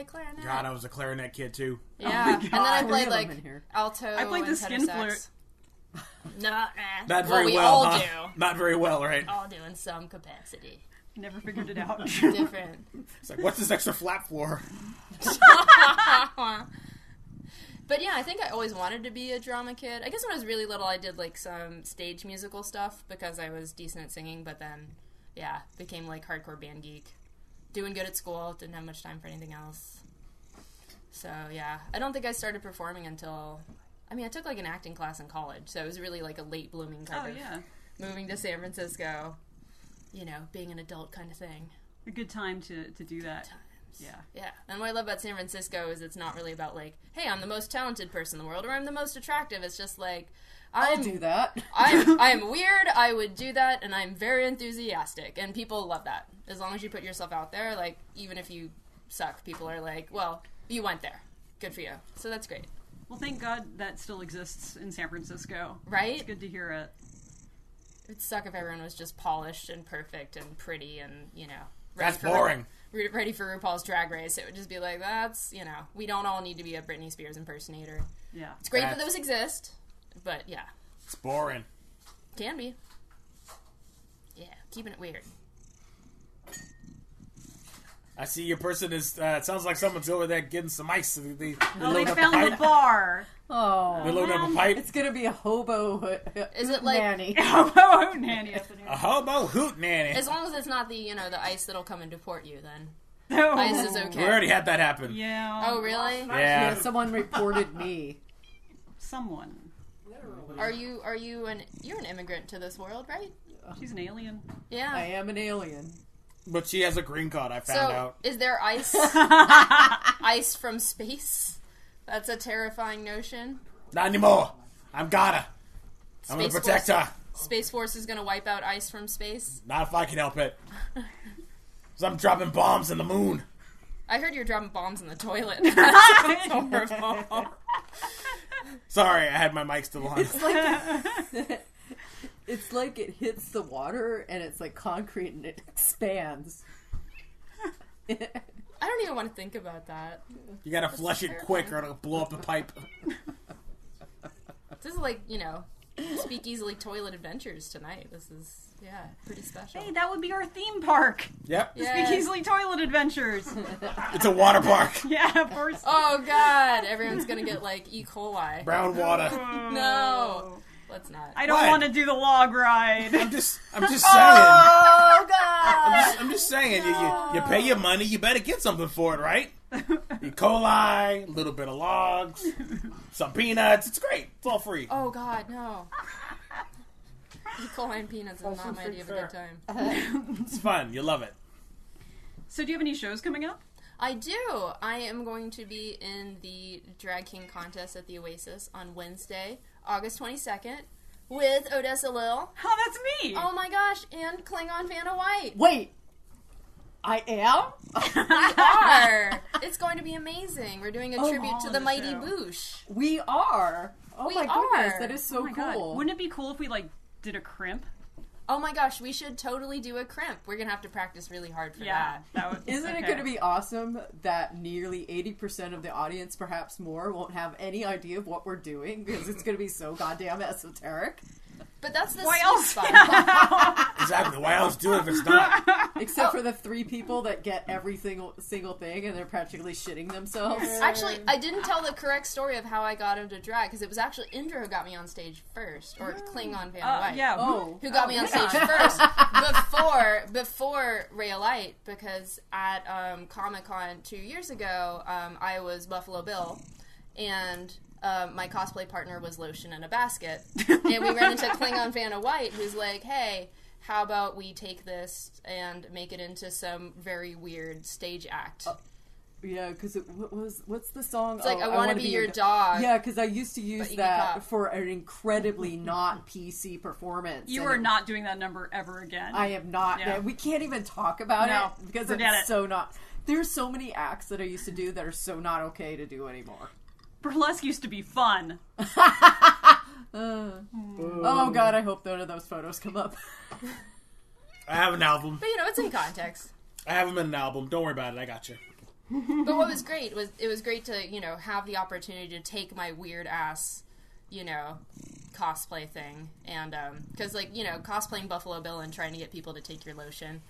clarinet. God, I was a clarinet kid too. Yeah, and then I played Three of like them in here. alto. I played the and skin tenor sax. flute. Not very we well, all huh? do. Not very well, right? All do in some capacity. Never figured it out. Different. It's like, what's this extra flap for? But yeah, I think I always wanted to be a drama kid. I guess when I was really little, I did like some stage musical stuff because I was decent at singing. But then, became like hardcore band geek. Doing good at school, didn't have much time for anything else. So yeah, I don't think I started performing until. I mean, I took like an acting class in college, so it was really like a late blooming kind of moving to San Francisco. Being an adult kind of thing. A good time to do that. Yeah. And what I love about San Francisco is it's not really about like, hey, I'm the most talented person in the world, or I'm the most attractive. It's just like, I'll do that. I'm weird, I would do that, and I'm very enthusiastic. And people love that. As long as you put yourself out there, like, even if you suck, people are like, well, you went there. Good for you. So that's great. Well, thank God that still exists in San Francisco. Right? It's good to hear it. It'd suck if everyone was just polished and perfect and pretty and, That's boring. Ready for RuPaul's Drag Race. It would just be like, that's, we don't all need to be a Britney Spears impersonator. Yeah. It's great that those exist, but yeah. It's boring. Can be. keeping it weird. I see your person is. It sounds like someone's over there getting some ice. They They loading up a found the pipe. bar. Oh, They're loading up a pipe. it's gonna be a hobo. Is it like- nanny? Oh, nanny up in A here. hobo hoot nanny. As long as it's not the the ice that'll come and deport you, then Oh. ice is We okay. already had that happen. Yeah. Oh, really? Yeah, Yeah. someone reported me. Someone. You're an immigrant to this world, right? She's an alien. Yeah. I am an alien. But she has a green card, I found So, out. is there ice ice from space? That's a terrifying notion. Not anymore. I'm gotta. I'm gonna Space protect Force- her. Space Force is gonna wipe out ice from space. Not if I can help it. So I'm dropping bombs in the moon. I heard you're dropping bombs in the toilet. That's horrible. Sorry, I had my mic still on. It's like it hits the water and it's like concrete and it expands. I don't even want to think about that. You gotta flush it quick or it'll blow up the pipe. This is like, Speakeasily toilet adventures tonight. This is, pretty special. Hey, that would be our theme park. Yep. Yeah. Speakeasily Toilet Adventures. It's a water park. Yeah, of course. Oh, God. Everyone's gonna get, E. coli. Brown water. No. Let's not. I don't What? want to do the log ride. I'm just saying. Oh, God. I'm just saying. You pay your money, you better get something for it, right? E. coli, a little bit of logs, some peanuts. It's great. It's all free. Oh, God, no. E. coli and peanuts is not my idea of a good time. It's fun. You love it. So do you have any shows coming up? I do. I am going to be in the Drag King contest at the Oasis on Wednesday, August 22nd, with Odessa Lil. Oh, that's me. Oh my gosh, and Klingon Vanna White. Wait, I am? It's going to be amazing. We're doing a Oh, tribute to on the the mighty show. Boosh. We are. Oh We my goodness, are. that is so Oh my God. cool. Wouldn't it be cool if we did a crimp? Oh my gosh, we should totally do a crimp. We're going to have to practice really hard for Yeah, that. that would. Isn't it okay. going to be awesome that nearly 80% of the audience, perhaps more, won't have any idea of what we're doing because it's going to be so goddamn esoteric? But that's the Why sweet else? spot. Exactly. Why else do it if it's not? Except for the 3 people that get every single thing and they're practically shitting themselves. Actually, I didn't tell the correct story of how I got into drag, because it was actually Indra who got me on stage first, or Klingon Vanna White. Yeah. Oh. Who got me on stage first before Rayalite, because at ComicCon 2 years ago, I was Buffalo Bill, and my cosplay partner was Lotion in a Basket. And we ran into Klingon Vanna White, who's like, hey, how about we take this and make it into some very weird stage act? Yeah, because what's the song? It's like, I wanna be your dog. Yeah, because I used to use you that can for an incredibly not PC performance. You and are not doing that number ever again. I am not. Yeah. We can't even talk about No, it because forget it's it. so not. There's so many acts that I used to do that are so not okay to do anymore. Burlesque used to be fun. Oh god, I hope none of those photos come up. I have an album. But it's in context. I have them in an album. Don't worry about it. I got you. But what was great was it was great to have the opportunity to take my weird ass cosplay thing, and because cosplaying Buffalo Bill and trying to get people to take your lotion,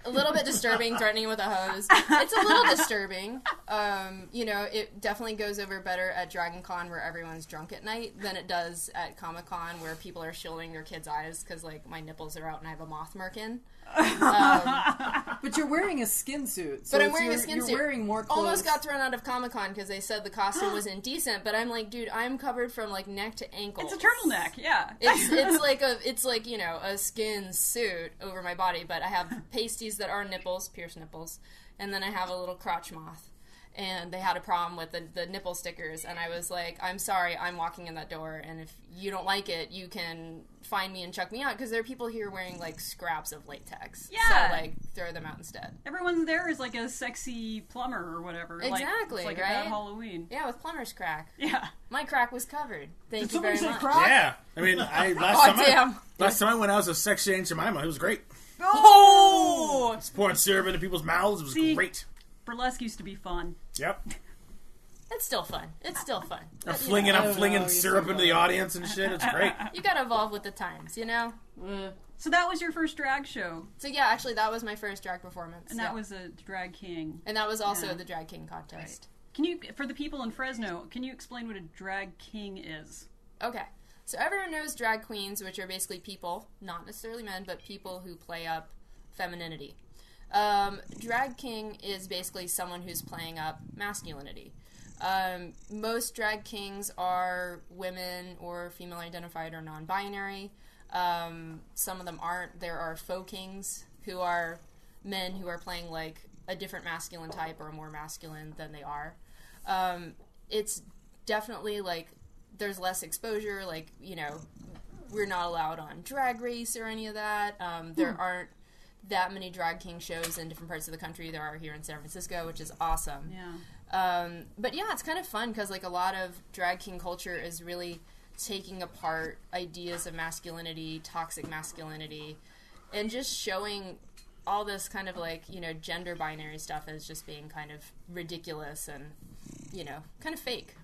a little bit disturbing. Threatening with a hose, it's a little disturbing. It definitely goes over better at Dragon Con, where everyone's drunk at night, than it does at Comic Con, where people are shielding their kids' eyes because my nipples are out and I have a moth merkin. But you're wearing a skin suit. So But I'm wearing a skin you're suit. wearing more clothes. Almost got thrown out of Comic Con because they said the costume was indecent. But I'm like, dude, I'm covered from neck to ankle. It's a turtleneck, yeah. It's like a skin suit over my body, but I have pasties that are nipples, pierced nipples, and then I have a little crotch moth. And they had a problem with the nipple stickers, and I was like, I'm sorry, I'm walking in that door, and if you don't like it, you can find me and chuck me out, because there are people here wearing, scraps of latex. Yeah. So, throw them out instead. Everyone there is like a sexy plumber or whatever. Exactly, it's like right? about Halloween. Yeah, with plumber's crack. Yeah. My crack was covered. Thank Did you very somebody much. say crack? Yeah. I mean, last time I went out as a sex change Jemima. It was great. Oh! Just pouring syrup into people's mouths. It was See? great. Burlesque used to be fun. Yep. It's still fun. It's still fun. I'm But, flinging I don't know, syrup you're into the audience and shit. It's great. You gotta evolve with the times, Eh. So that was your first drag show. So yeah, actually that was my first drag performance. And that was a Drag King. And that was also the Drag King contest. Right. Can you, for the people in Fresno, can you explain what a Drag King is? Okay. So everyone knows drag queens, which are basically people, not necessarily men, but people who play up femininity. Drag king is basically someone who's playing up masculinity. Most drag kings are women or female identified or non-binary. Some of them aren't. There are faux kings who are men who are playing like a different masculine type or more masculine than they are. It's definitely like there's less exposure, like, you know, we're not allowed on Drag Race or any of that. There aren't that many drag king shows in different parts of the country. There are here in San Francisco, which is awesome. Yeah. But yeah, it's kind of fun because like a lot of drag king culture is really taking apart ideas of masculinity, toxic masculinity, and just showing all this kind of like, you know, gender binary stuff as just being kind of ridiculous and, you know, kind of fake,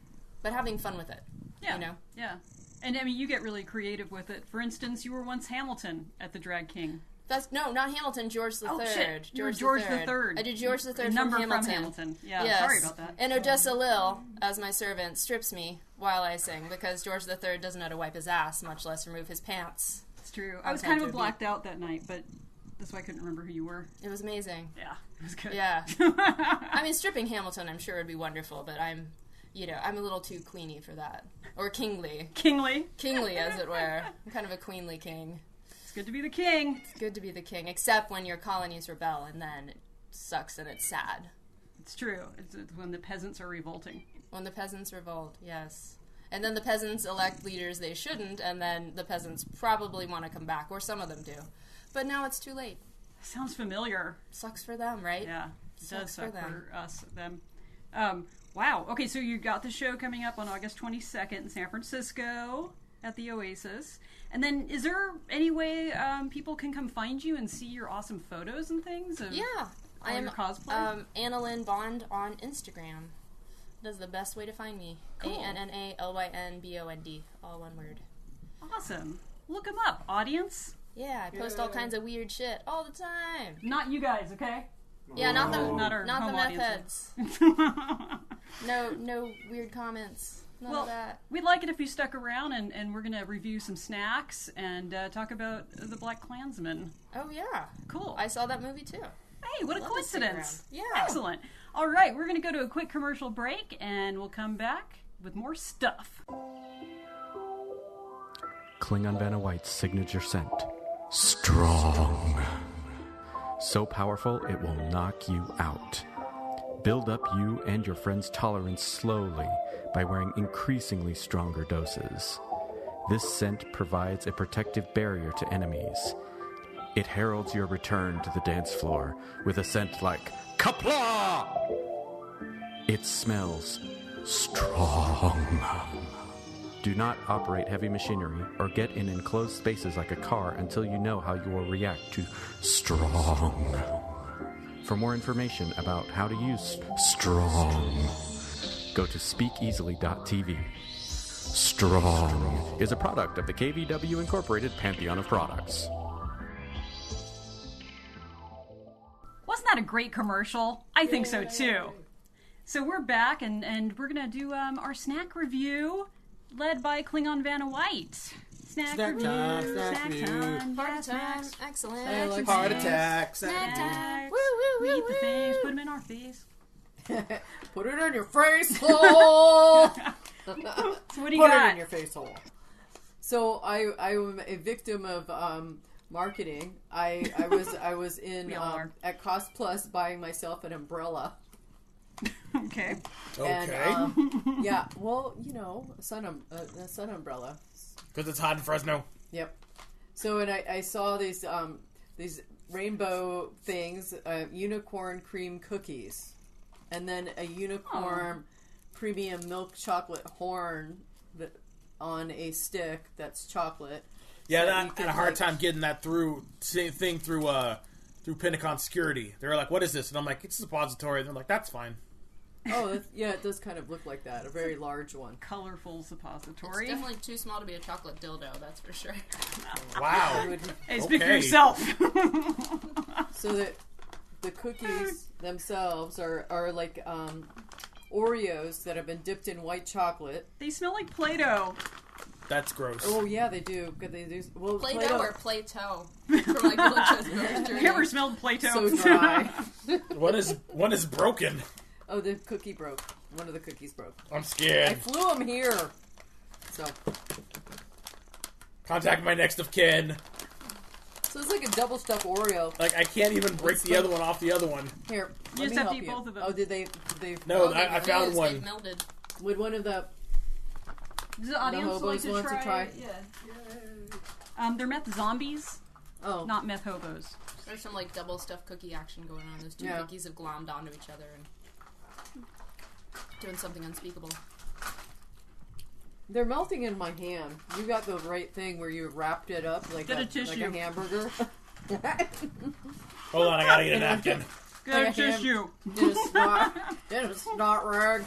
but having fun with it. Yeah. You know? Yeah. And I mean, you get really creative with it. For instance, you were once Hamilton at the Drag King. No, not Hamilton, George the Third. Shit. George the Third. I did George the Third number from Hamilton. Yeah, yes. Sorry about that. And Odessa Lil, as my servant, strips me while I sing because George the Third doesn't know how to wipe his ass, much less remove his pants. It's true. I was kind of blacked out that night, but that's why I couldn't remember who you were. It was amazing. Yeah, it was good. Yeah. I mean, stripping Hamilton, I'm sure would be wonderful, but I'm a little too queeny for that. Or kingly. Kingly, as it were. I'm kind of a queenly king. It's good to be the king. It's good to be the king, except when your colonies rebel, and then it sucks and it's sad. It's true. It's when the peasants are revolting. When the peasants revolt, yes. And then the peasants elect leaders they shouldn't, and then the peasants probably want to come back, or some of them do. But now it's too late. Sounds familiar. Sucks for them, right? Yeah, it does suck them. for us, them. Wow. Okay, so you got the show coming up on August 22nd in San Francisco at the Oasis. And then is there any way people can come find you and see your awesome photos and things of I am your cosplay? Annalyn Bond on Instagram. That's the best way to find me. Cool. ANNALYNBOND, all one word. Awesome. Look them up, audience. Yeah, I post all kinds of weird shit all the time. Not you guys, okay? Yeah, not the our not the home meth audiences. heads. No weird comments. None of that. We'd like it if you stuck around, and we're going to review some snacks and talk about the BlacKkLansman. Oh, yeah. Cool. I saw that movie, too. Hey, what a Love to stick coincidence. around. Yeah. Excellent. All right, we're going to go to a quick commercial break, and we'll come back with more stuff. Klingon Vanna White's signature scent. Strong. So powerful, it will knock you out. Build up you and your friend's tolerance slowly by wearing increasingly stronger doses. This scent provides a protective barrier to enemies. It heralds your return to the dance floor with a scent like Kapla! It smells strong. Do not operate heavy machinery or get in enclosed spaces like a car until you know how you will react to strong. For more information about how to use strong, go to speakeasily.tv. Strong is a product of the KVW Incorporated Pantheon of Products. Wasn't that a great commercial? I think so, too. So we're back, and we're going to do our snack review, led by Klingon Vanna White. Snack review. Snack Party time. snacks. Excellent. I like Heart attacks. Snack time. Woo, woo, woo, eat the things, put them in our face. Put it in your face hole. So what do you Put got? it in your face hole. So I am a victim of marketing. I was in We all are. at Cost Plus buying myself an umbrella. Okay. And, yeah, well, you know, a sun umbrella. Because it's hot in Fresno. Yep. So, and I saw these rainbow things, unicorn cream cookies, and then a unicorn premium milk chocolate horn on a stick that's chocolate. Yeah, So I you had could, a hard time getting that through Pentagon security. They were like, "What is this?" And I'm like, "It's a suppository." And they're like, "That's fine." Oh, yeah, it does kind of look like that. A very large one. Colorful It's suppository. definitely too small to be a chocolate dildo, that's for sure. Wow. Hey, speak for Okay. yourself. So the cookies themselves are like Oreos that have been dipped in white chocolate. They smell like Play-Doh. That's gross. Oh yeah, they do. Good, they do. Well, Play-Doh or Play-Toe? From like Village Have you ever smelled Play-Doh? so dry. One is broken. Oh, the cookie broke. One of the cookies broke. I'm I scared. flew them here. So Contact my next of kin. it's like a double stuffed Oreo. Like, I can't even break the other one off the other one. Here, You let just me have to help eat you. both of them. Oh, did they? No, They've I found fused, one. They've melded. Would one of the Does the audience hobos like to want to try? try? Yeah. They're meth zombies, Oh, not meth hobos. There's some like double stuffed cookie action going on. Those two Yeah. cookies have glommed onto each other and doing something unspeakable. they're melting in my hand. You got the right thing where you wrapped it up like Get a like tissue. a hamburger. Hold on, I gotta get a napkin. Good Like a ham- tissue. In a snot rag.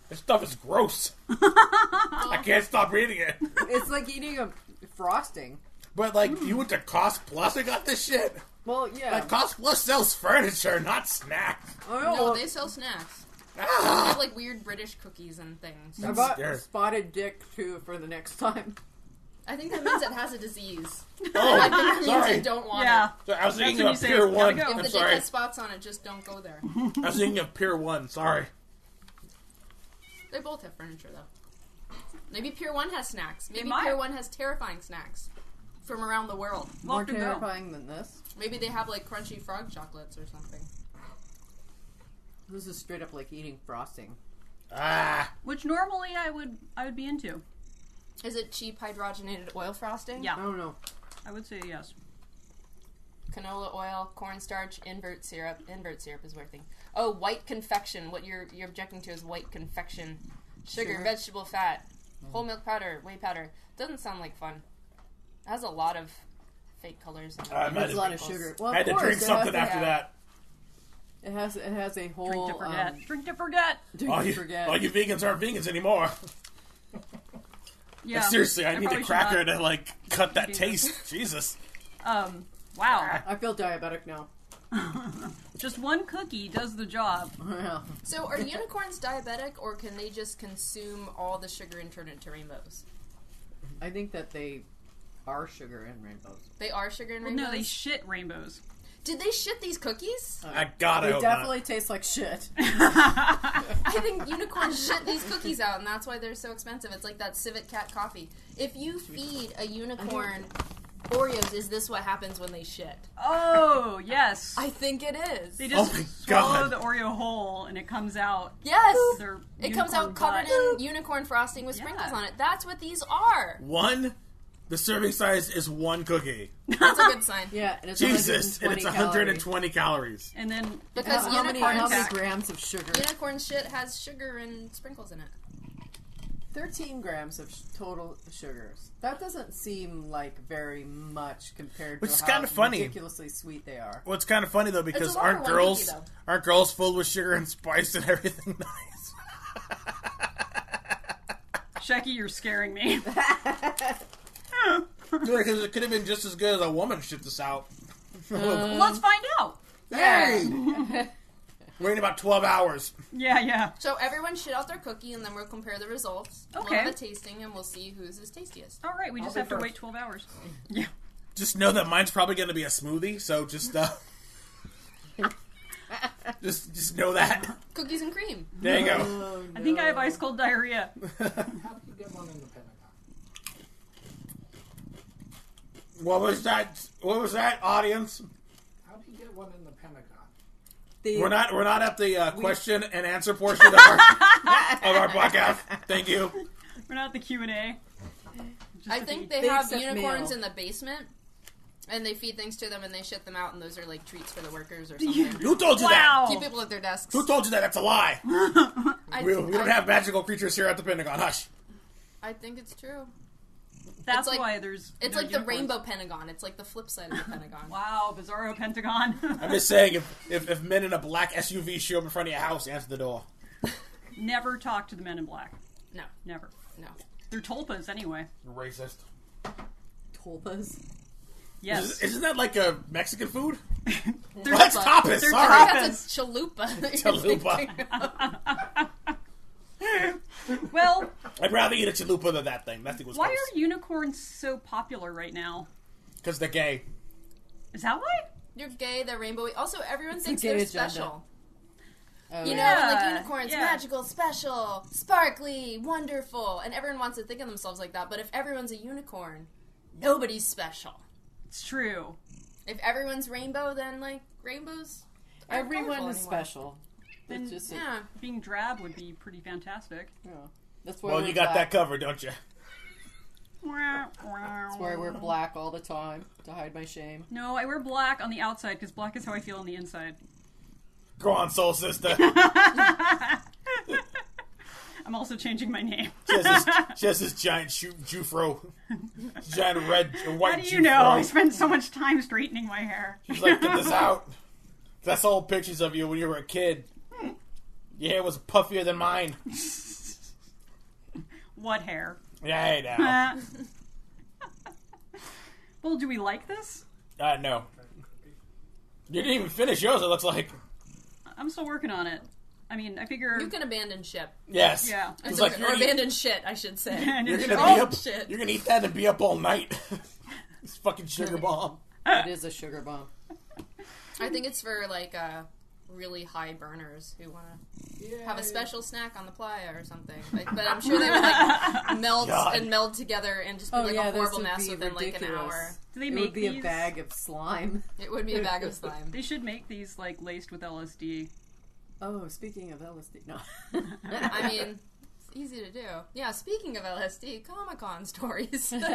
This stuff is gross. I can't stop reading it. It's like eating a frosting. But, like, you went to Cost Plus and got this shit? Well, yeah. Like, Cost Plus sells furniture, not snacks. I No, know. they sell snacks. They Ah! have like weird British cookies and things. I bought scared. spotted dick too for the next time. I think that means it has a disease. I Oh, think that means sorry. you don't want Yeah. it. Sorry, I was That's thinking when of you say Pier it's gotta 1. go. If I'm the dick sorry. has spots on it, just don't go there. I was thinking of Pier 1. Sorry. They both have furniture though. Maybe Pier 1 has snacks. Maybe might. Pier 1 has terrifying snacks from around the world. More Love to know. terrifying than this. Maybe they have like crunchy frog chocolates or something. This is straight up like eating frosting. Ah. Which normally I would be into. Is it cheap hydrogenated oil frosting? I Yeah, don't know. I would say yes. Canola oil, cornstarch, invert syrup. Invert syrup is working. Oh, white confection. What you're objecting to is white confection. Sugar, Sugar. vegetable fat, whole milk powder, whey powder. Doesn't sound like fun. It has a lot of fake colors. And I might There's a lot of sprinkles. sugar. Well, I had to of course, drink it something has to after have- that. It has a whole Drink to forget. Drink to forget. drink All to you, forget. all you vegans aren't vegans anymore. Yeah. Like, seriously, I need probably a should cracker not- to, like, cut that do taste. Jesus. Wow. I feel diabetic now. Just one cookie does the job. Yeah. So, are unicorns diabetic, or can they just consume all the sugar and turn it into rainbows? I think that they are sugar and rainbows. They are sugar and Well, rainbows? no, they shit rainbows. Did they shit these cookies? I gotta They hope definitely taste like shit. I think unicorns shit these cookies out, and that's why they're so expensive. It's like that civet cat coffee. If you feed a unicorn Oreos, is this what happens when they shit? Oh, yes. I think it is. They just Oh my swallow God. the Oreo whole and it comes out. Yes! Their It comes out unicorn covered butt. in unicorn frosting with sprinkles Yeah. on it. That's what these are. One, the serving size is one cookie. That's a good sign. Yeah, and it's Jesus, and it's 120 120 calories. And then Because How many unicorns, grams of sugar? unicorn shit has sugar and sprinkles in it. 13 grams of total sugars. That doesn't seem like very much compared Which is to how kinda funny. ridiculously sweet they are. Well, it's kind of funny though It's because a lot aren't for one girls cookie, though. aren't girls filled with sugar and spice and everything nice? Shecky, you're scaring me. Because it could have been just as good as a woman shit this out. Let's find out. Hey, waiting about 12 hours. Yeah. So everyone shit out their cookie, and then we'll compare the results. Okay. We'll have a tasting, and we'll see whose is tastiest. All right, we just be have to first. wait 12 hours. Yeah. Just know that mine's probably going to be a smoothie, so just just know that. Cookies and cream. There you go. Oh, I think I have ice cold diarrhea. How do you get one in the Pentagon? What was that? What was that, audience? How do you get one in the Pentagon? We're not at the question and answer portion of our podcast. Thank you. We're not at the Q&A. I think they They have accept unicorns mail. in the basement, and they feed things to them, and they shit them out, and those are like treats for the workers or something. Who told you that? Wow. Keep people at their desks. Who told you that? That's a lie. I We don't have magical creatures here at the Pentagon. Hush. I think it's true. That's like, why there's. It's no like unicorns. the rainbow pentagon. It's like the flip side of the pentagon. Wow, Bizarro Pentagon. I'm just saying, if men in a black SUV show up in front of your house, answer the door. Never talk to the men in black. No. Never. No. They're tulpas anyway. You're racist. Tulpas. Yes. Isn't that like a Mexican food? They're Let's tapas. They're Sorry. That's a chalupa. Chalupa. Well, I'd rather eat a chalupa than that thing. That thing was why gross. are unicorns so popular right now? Because they're gay. Is that why? You're gay, they're rainbowy. Also, everyone thinks gay they're agenda. special. Oh, You know, Yeah, like unicorns, yeah. magical, special, sparkly, wonderful. And everyone wants to think of themselves like that. But if everyone's a unicorn, nobody's special. It's true. If everyone's rainbow, then, like, rainbows aren't Everyone colorful is anymore. special. Then, It's just Yeah. being drab would be pretty fantastic. yeah. That's why Well, we're you got black. that covered, don't you? That's why I wear black all the time to hide my shame. No, I wear black on the outside because black is how I feel on the inside. Go on, soul sister. I'm also changing my name. She has this giant Jufro. Giant red or white How do you Jufro. know? I spend so much time straightening my hair. She's like, get this out. That's all pictures of you when you were a kid. Your hair was puffier than mine. What hair? Yeah, hey now. Well, do we like this? No. You didn't even finish yours, it looks like. I'm still working on it. I mean, I figure... You can abandon ship. Yes. Yeah. It's like Or abandon shit, I should say. you're gonna Oh, be up. shit. You're gonna eat that and be up all night. This fucking sugar bomb. It is a sugar bomb. I think it's for, like, really high burners who want to have a special snack on the playa or something. Like, but I'm sure they would, like, meld God. and meld together and just be, like, a this horrible would mess be within, like, an ridiculous. hour. Do they It make would be these? a bag of slime. It would be a bag of slime. They should make these, like, laced with LSD. Oh, speaking of LSD, no. I mean, it's easy to do. Yeah, speaking of LSD, ComicCon stories. Wait, do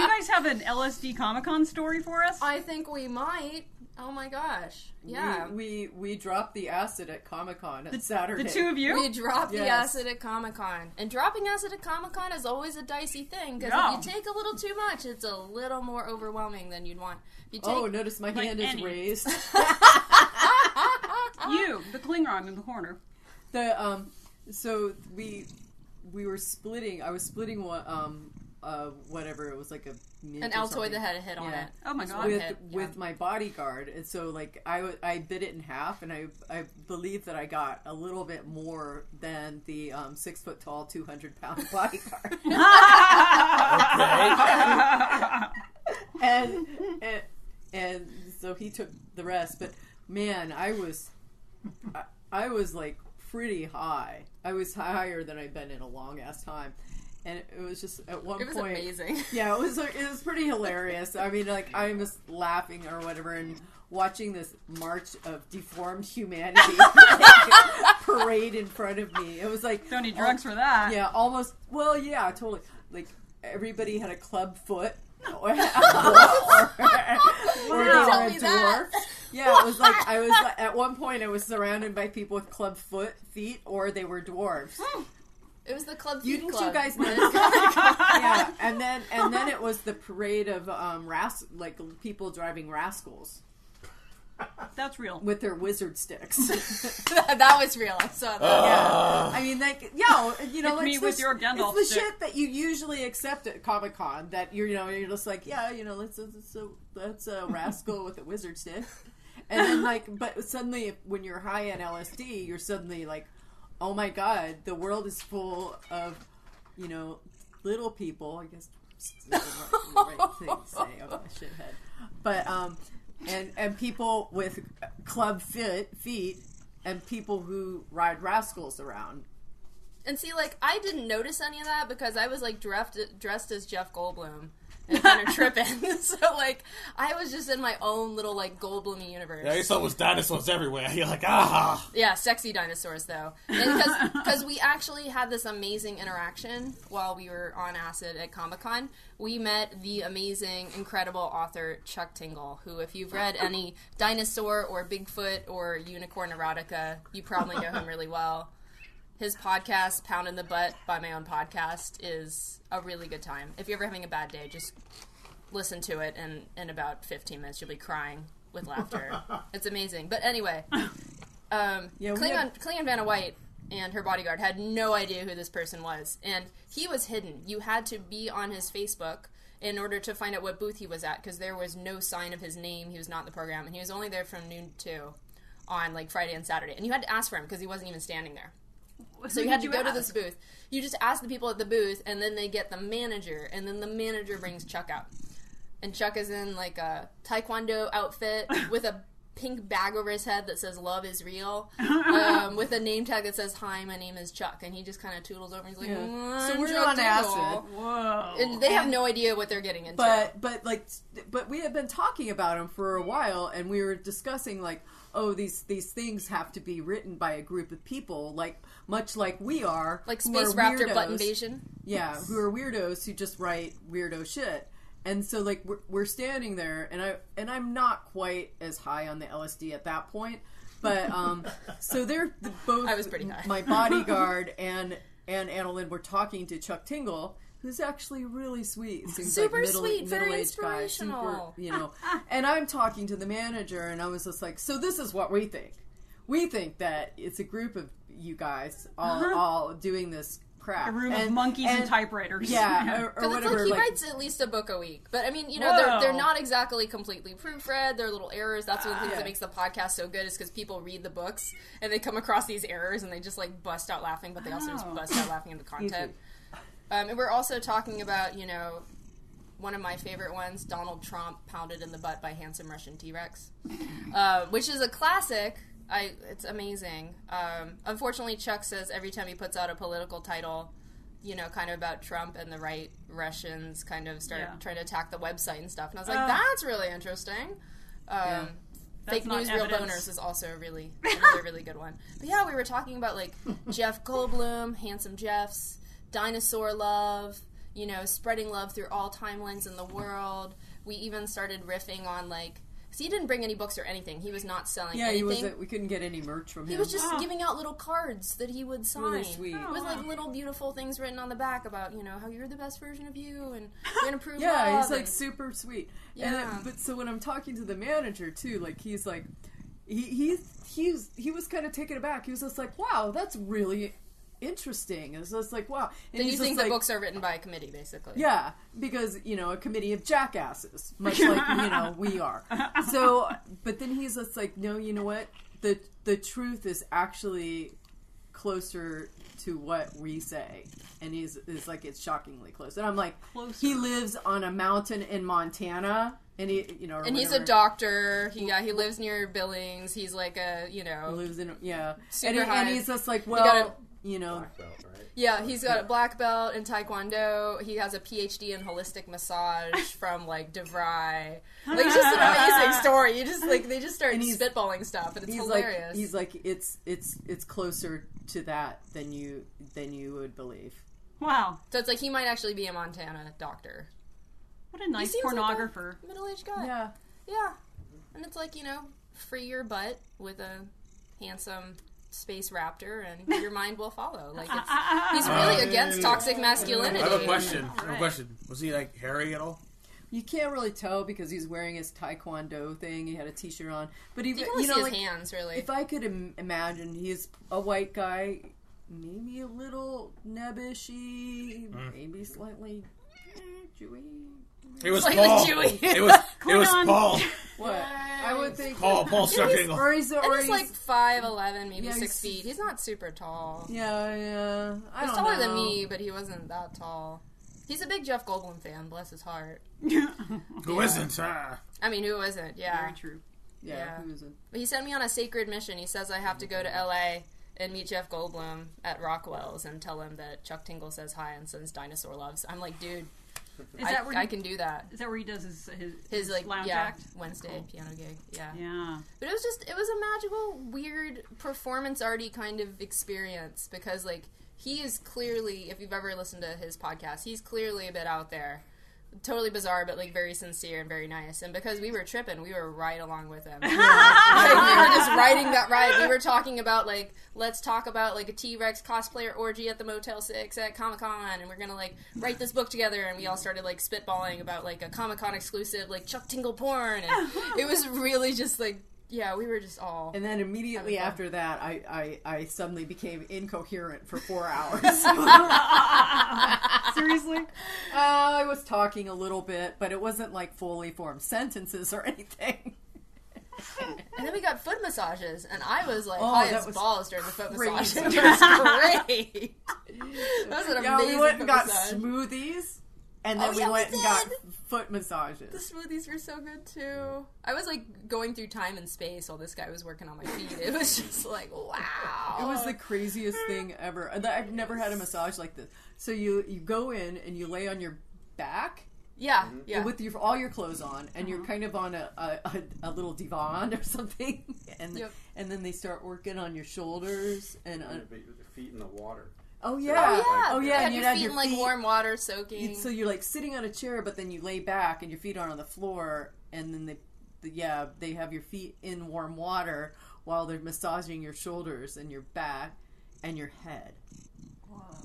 you guys have an LSD Comic-Con story for us? I think we might. Oh my gosh. Yeah. We dropped the acid at Comic-Con on Saturday. The two of you? We dropped the Yes. acid at Comic-Con. And dropping acid at Comic-Con is always a dicey thing, because Yeah. if you take a little too much, it's a little more overwhelming than you'd want. If you take, Oh, notice my hand is any. raised. You, the Klingon in the corner. The so we were splitting. I was splitting one whatever it was, like a mint an or Altoid something. that had a hit on Yeah. it. Oh my Just God. one with hit, with my bodyguard, and so like I bit it in half, and I believe that I got a little bit more than the 6 foot tall, 200-pound bodyguard. and so he took the rest. But man, I was like pretty high. I was higher than I've been in a long ass time. And it was just at one It was point. amazing. Yeah, it was pretty hilarious. I mean, like I was laughing or whatever, and watching this march of deformed humanity parade in front of me. It was like Don't need drugs for that. Yeah, almost. Well, yeah, totally. Like everybody had a club foot, or they Tell were a me that. dwarf. Yeah, it was like I was at one point I was surrounded by people with club feet, or they were dwarves. It was the club. You Feet didn't club. you guys notice that? Yeah, and then it was the parade of like people driving rascals That's real. with their wizard sticks. That was real. I saw that. Yeah, I mean, like, you know, Hit me it's with the, your Gandalf it's the stick. shit that you usually accept at Comic-Con. That you're just like, yeah, that's a rascal with a wizard stick, and then like, but suddenly when you're high on LSD, you're suddenly like, oh my god, the world is full of, little people. I guess that's the right thing to say. I'm a shithead, but and people with club feet and people who ride rascals around. And see, like, I didn't notice any of that because I was, like, dressed as Jeff Goldblum and kind of tripping. So, like, I was just in my own little, like, Goldblum universe. Yeah, you saw it was dinosaurs everywhere. You're like, ah. Yeah, sexy dinosaurs, though. Because we actually had this amazing interaction while we were on acid at Comic-Con. We met the amazing, incredible author Chuck Tingle, who, if you've read any dinosaur or Bigfoot or unicorn erotica, you probably know him really well. his podcast, Pound in the Butt by My Own Podcast, is a really good time. If you're ever having a bad day, just listen to it, and in about 15 minutes you'll be crying with laughter. It's amazing. But anyway, Klingon Vanna White and her bodyguard had no idea who this person was, and he was hidden. You had to be on his Facebook in order to find out what booth he was at, because there was no sign of his name. He was not in the program, and he was only there from noon to on like Friday and Saturday, and you had to ask for him because he wasn't even standing there. So you had to go to this booth. You just ask the people at the booth, and then they get the manager, and then the manager brings Chuck out. And Chuck is in like a taekwondo outfit with a pink bag over his head that says "Love is real," with a name tag that says "Hi, my name is Chuck," and he just kind of toodles over and he's like, "So we're on acid." Whoa! And they have no idea what they're getting into. But we had been talking about him for a while, and we were discussing like, oh, these things have to be written by a group of people, like much like we are, like Space Raptor Butt Invasion. Yeah, who are weirdos who just write weirdo shit. And so, like, we're standing there, and I'm not quite as high on the LSD at that point, but so they're both. I was pretty high. My bodyguard and Annalyn were talking to Chuck Tingle, who's actually really sweet. Seems super like sweet, very middle-aged guy, inspirational. super, And I'm talking to the manager, and I was just like, so this is what we think. We think that it's a group of you guys all doing this crap. A room of monkeys and typewriters. Yeah, or whatever. He writes at least a book a week. But, I mean, they're not exactly completely proofread. There are little errors. That's one of the things that makes the podcast so good, is because people read the books, and they come across these errors, and they just, like, bust out laughing, but they also just bust out laughing at the content. And we're also talking about, one of my favorite ones, Donald Trump Pounded in the Butt by Handsome Russian T-Rex, which is a classic. It's amazing. Unfortunately, Chuck says every time he puts out a political title, kind of about Trump, and the right Russians kind of start trying to attack the website and stuff. And I was like, that's really interesting. Fake News, Real Boners is also another really good one. But yeah, we were talking about, like, Jeff Goldblum, Handsome Jeffs, Dinosaur Love, spreading love through all timelines in the world. We even started riffing on, like, because he didn't bring any books or anything. He was not selling anything. We couldn't get any merch from him. He was just giving out little cards that he would sign. Really sweet. With like little beautiful things written on the back about, how you're the best version of you and you're going to prove yeah, love. He's like super sweet. Yeah. But so when I'm talking to the manager too, like he's like, he was kind of taken aback. He was just like, wow, that's really interesting. It's just like, wow. And you think the books are written by a committee, basically. Yeah, because, a committee of jackasses, much like, we are. So, but then he's just like, no, you know what? The truth is actually closer to what we say. And he's like, it's shockingly close. And I'm like, he lives on a mountain in Montana. And he, and he's a doctor. He lives near Billings. He's like He lives in, super high. And he's just like, well, Black belt, right? Yeah, he's got a black belt in Taekwondo. He has a PhD in holistic massage from like DeVry. Like, it's just an amazing story. You just they just start spitballing stuff, and it's hilarious. Like, he's like, it's closer to that than you would believe. Wow. So it's like he might actually be a Montana doctor. What a nice pornographer. Like a middle-aged guy. Yeah. Yeah. And it's like, free your butt with a handsome space raptor, and your mind will follow. Like, he's really against toxic masculinity. I have a question. Was he like hairy at all? You can't really tell because he's wearing his taekwondo thing. He had a t-shirt on, but you can only see his hands, really. If I could imagine, he's a white guy, maybe a little nebbishy, maybe slightly Jewy. It was Paul. It was Paul. What? I would think Paul Struckingle. Or he's like 5'11", maybe 6 feet. He's not super tall. Yeah. He's taller than me, but he wasn't that tall. He's a big Jeff Goldblum fan, bless his heart. Who isn't? I mean, who isn't? Yeah. Very true. Yeah, who isn't? But he sent me on a sacred mission. He says I have to go to L.A. and meet Jeff Goldblum at Rockwell's and tell him that Chuck Tingle says hi and sends dinosaur loves. I'm like, dude, I can do that. Is that where he does his like lounge act? Wednesday piano gig. Yeah. But it was a magical, weird performance arty kind of experience because like he is clearly, if you've ever listened to his podcast, he's clearly a bit out there. Totally bizarre, but like very sincere and very nice. And because we were tripping, we were right along with him. Like, we were just riding that ride. We were talking about, like, let's talk about, like, a T-Rex cosplayer orgy at the Motel 6 at ComicCon, and we're gonna, like, write this book together, and we all started, like, spitballing about, like, a ComicCon exclusive, like, Chuck Tingle porn, and it was really just, like, yeah, we were just all... And then immediately after that, I suddenly became incoherent for 4 hours. Seriously? I was talking a little bit, but it wasn't like fully formed sentences or anything. And then we got foot massages, and I was like Oh, high that as was balls during the foot massage. crazy. It was great. That was an Yeah, amazing we went and foot got massage. smoothies, and then Oh, we yeah, went we and got did. foot massages. The smoothies were so good too. I was like going through time and space while this guy was working on my feet. It was just like, wow. It was the craziest thing ever. And I've never had a massage like this. So you go in and you lay on your back. Yeah, yeah. With all your clothes on, and you're kind of on a little divan or something, and then they start working on your shoulders and Your feet in the water. oh yeah, And you'd your have feet in like warm water soaking. So you're like sitting on a chair, but then you lay back and your feet aren't on the floor, and then they have your feet in warm water while they're massaging your shoulders and your back and your head.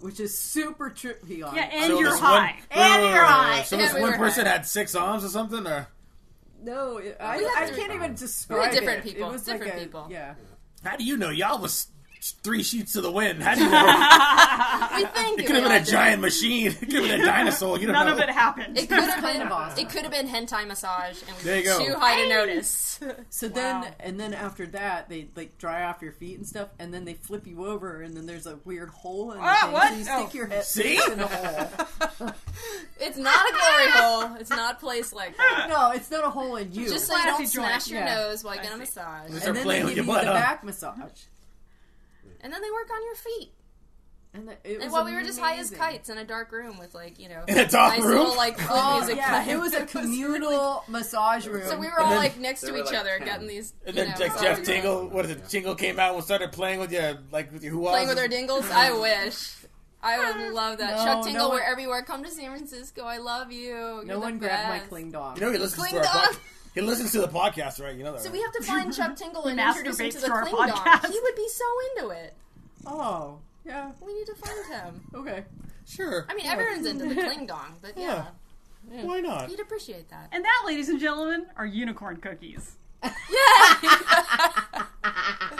Which is super trippy on and So you're this high. So this we one were person high. had 6 arms or something, or No, I can't even describe We had different it. people. It was Different like people. Yeah. how do you know? Y'all was 3 sheets to the wind. How do you know? We think It could have been a giant machine. It could have been a dinosaur. You don't None know. of it happened. It could have kind been. of awesome. It could have been hentai massage, and we There you were go. too high to notice. So then after that, they like dry off your feet and stuff, and then they flip you over, and then there's a weird hole in the thing. what? So you stick your head See? in the hole. It's not a glory hole. It's not placed like that. No, it's not a hole in you. Just so you don't Classy joint. smash your Yeah. nose while you get a massage. Start and then playing they with give your you butt, the huh? back massage. And then they work on your feet. And And while we were just high as kites in a dark room with, like, you know, In a dark nice room? little, like, flute music yeah, playing. it was a communal massage room. So we were all, then- like, next to were each like other 10. getting these, And you then know, like songs Jeff going. Tingle, what is it? Tingle came out and started playing with you, like with your hoo-ahs. Playing with our dingles? I wish. I would love that. No, Chuck Tingle, no one- we're everywhere. Come to San Francisco. I love you. You're No the one grabbed my best. Kling dong. You know he listens Kling to our dong? podcast. He listens to the podcast, right? You know that. So right? we have to find Chuck Tingle and He introduce him masturbates to the to our Kling dong. podcast. He would be so into it. Oh, yeah, We need to find him. okay. Sure. I mean, everyone's into the Kling dong, but yeah. Why not? He'd appreciate that. And that, ladies and gentlemen, are unicorn cookies. I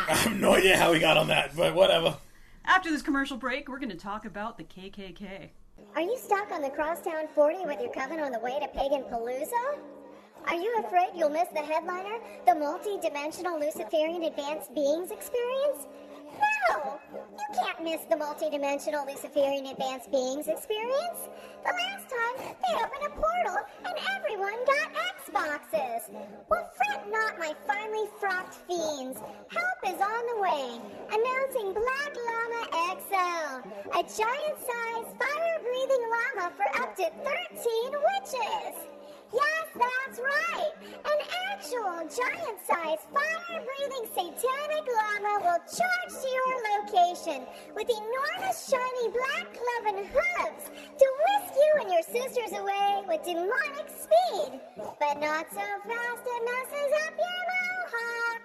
have no idea how we got on that, but whatever. After this commercial break, we're going to talk about the KKK. Are you stuck on the Crosstown 40 with your coven on the way to Pagan Palooza? Are you afraid you'll miss the headliner, the multi-dimensional Luciferian advanced beings experience? No! You can't miss the multi-dimensional Luciferian advanced beings experience. The last time, they opened a portal and everyone got Xboxes. Well, fret not, my finely frocked fiends. Help is on the way. Announcing Black Llama XL, a giant-sized, fire-breathing llama for up to 13 witches. Yes, that's right. An actual giant-sized, fire-breathing satanic llama will charge to your location with enormous, shiny black cloven hooves to whisk you and your sisters away with demonic speed. But not so fast it messes up your mohawk.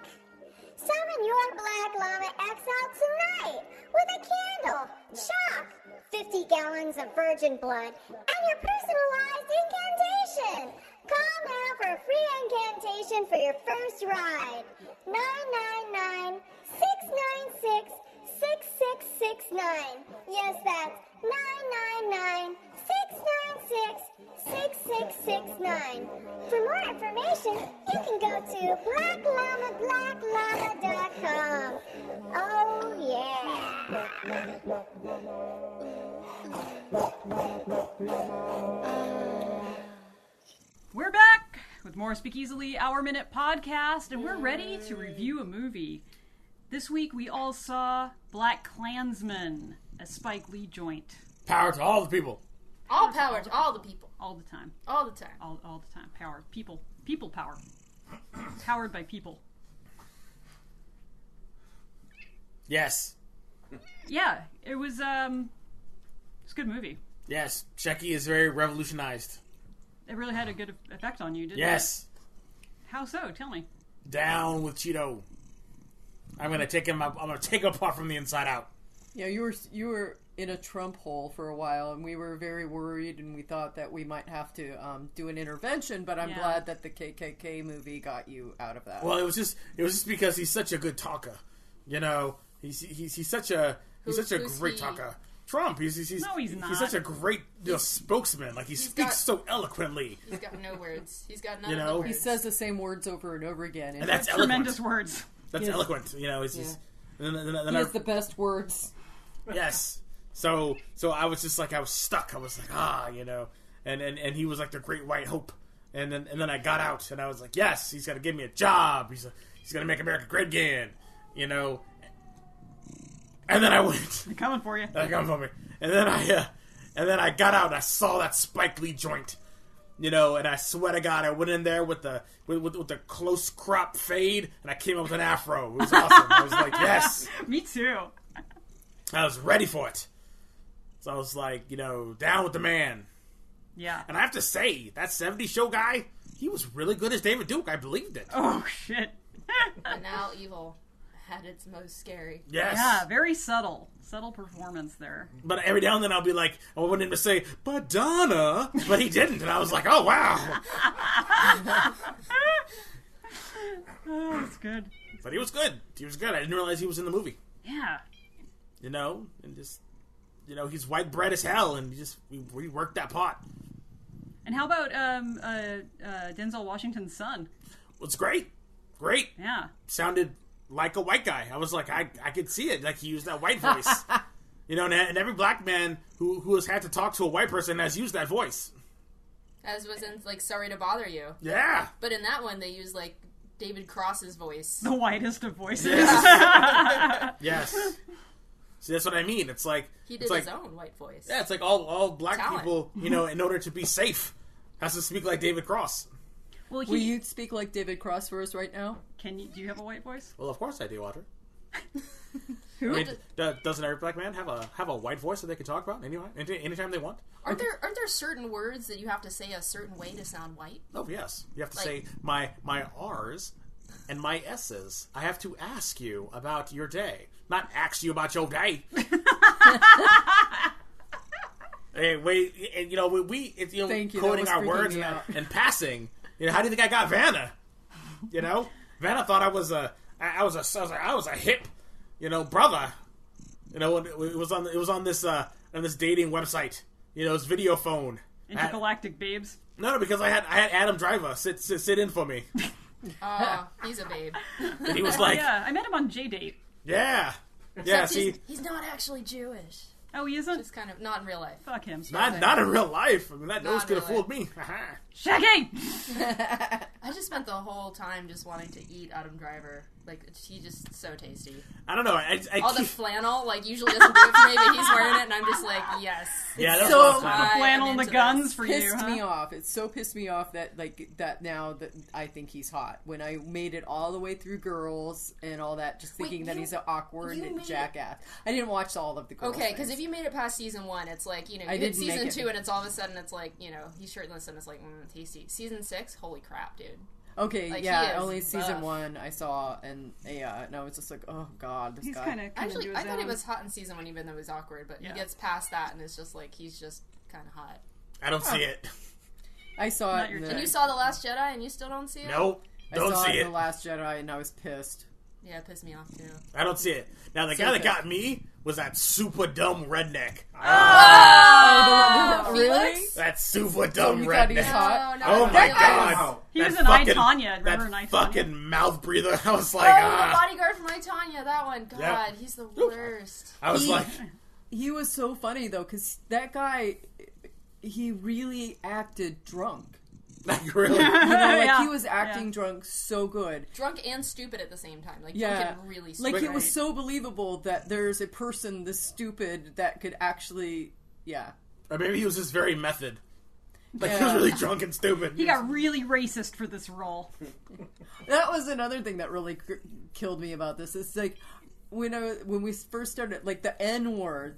Summon your Black Llama XL tonight with a candle, chalk, 50 gallons of virgin blood, and your personalized incantation. Call now for a free incantation for your first ride. 999-696-6669. Yes, that's 999-696-6669. For more information, you can go to blackllama.com. Oh, yeah. We're back with more Speakeasily Hour Minute podcast, and we're ready to review a movie. This week we all saw BlacKkKlansman, a Spike Lee joint. Power to all the people. All power to all the people. All the time. All the time. All the time. Power. People. People power. Powered by people. Yes. Yeah, it was a good movie. Yes. Shecky is very revolutionized. It really had a good effect on you, didn't it? Yes. How so? Tell me. Down with Cheeto. I'm gonna take him apart from the inside out. Yeah, you were in a Trump hole for a while, and we were very worried, and we thought that we might have to do an intervention. But I'm glad that the KKK movie got you out of that. Well, it was just because he's such a good talker. You know, he's such a great talker. Trump, he's not. He's such a great spokesman. Like he speaks so eloquently. He's got no words. He's got none you of know? the words. He says the same words over and over again, and that's tremendous words. That's eloquent. You know, it's just. Then he has the best words. Yes. So I was just like I was stuck. I was like you know, and he was like the great white hope. And then I got out and I was like, yes, he's gonna give me a job. He's gonna make America great again. You know. And then I went. They're coming for you. They're coming for me. And then I got out and I saw that Spike Lee joint. You know, and I swear to God, I went in there with the close crop fade, and I came up with an afro. It was awesome. I was like, yes. Me too. I was ready for it. So I was like, you know, down with the man. Yeah. And I have to say, that 70s show guy, he was really good as David Duke. I believed it. Oh, shit. But now evil had its most scary. Yes. Yeah, very subtle. Subtle performance there. But every now and then I'll be like, I want him to say, but Donna. But he didn't. And I was like, oh, wow. Oh, that's good. But he was good. He was good. I didn't realize he was in the movie. Yeah. You know, and just, you know, he's white bread as hell, and we worked that pot. And how about Denzel Washington's son? Well, it's great. Great. Yeah. Sounded like a white guy. I was like, I could see it. Like, he used that white voice. You know, and every black man who has had to talk to a white person has used that voice. As was in, like, Sorry to Bother You. Yeah. But in that one, they used, like, David Cross's voice. The whitest of voices. Yes. Yes. See, that's what I mean. It's like... He did his own white voice. Yeah, it's like all black Talent. people, you know, in order to be safe, has to speak like David Cross. Well, Will you speak like David Cross for us right now? Do you have a white voice? Well, of course I do, Audrey. Who? I mean, doesn't every black man have a white voice that they can talk about anytime they want? Aren't there certain words that you have to say a certain way to sound white? Oh, yes. You have to say my R's and my S's. I have to ask you about your day. Not ask you about your day. Hey, wait, and, you know, it's, you know, Thank you. quoting our words and passing. You know, how do you think I got Vanna? You know, Vanna thought I was a hip, you know, brother. You know, it was on this dating website. You know, it's video phone. Intergalactic babes. No, because I had Adam Driver sit in for me. He's a babe. And he was like, yeah, I met him on J-Date. Yeah. Yeah, see, he's not actually Jewish. Oh, he isn't? Just kind of, not in real life. Fuck him. Not in real life. I mean, that nose could have fooled me. Shecky! I just spent the whole time just wanting to eat Adam Driver. Like, he's just so tasty. I don't know. All the flannel, like, usually doesn't do it for me, but he's wearing it, and I'm just like, yes. Yeah, that's so the flannel and the guns for you, pissed me off. It so pissed me off that now that I think he's hot. When I made it all the way through Girls and all that, just thinking that he's an awkward jackass. I didn't watch all of the Girls. Okay, because if you made it past season 1, it's like, you know, you hit season 2, and it's all of a sudden, it's like, you know, he's shirtless, and it's like, tasty. Season 6, holy crap, dude. Okay, like, yeah, only season 1 I saw, and I was just like, oh god, this guy. Actually, I thought he was hot in season 1, even though he was awkward, but he gets past that, and it's just like, he's just kind of hot. I don't see it. I saw it. And you saw The Last Jedi, and you still don't see it? Nope, don't see it. I saw it in The Last Jedi, and I was pissed. Yeah, it pissed me off, too. I don't see it. Now, the guy that got me was that super dumb redneck. Really? That super dumb redneck. redneck. Hot? Oh my god. He was in I, Tonya. Remember that I, Tonya? fucking mouth breather. I was like, the bodyguard from I, Tonya, that one. God, Yep. he's the worst. I was like... He was so funny, though, because that guy, he really acted drunk. Like, really? You know, he was acting drunk so good. Drunk and stupid at the same time. Like, drunk and really stupid. Like, it was so believable that there's a person this stupid that could actually, Or maybe he was just very method. Like, he was really drunk and stupid. He got really racist for this role. That was another thing that really killed me about this. It's like, when we first started, like, the N word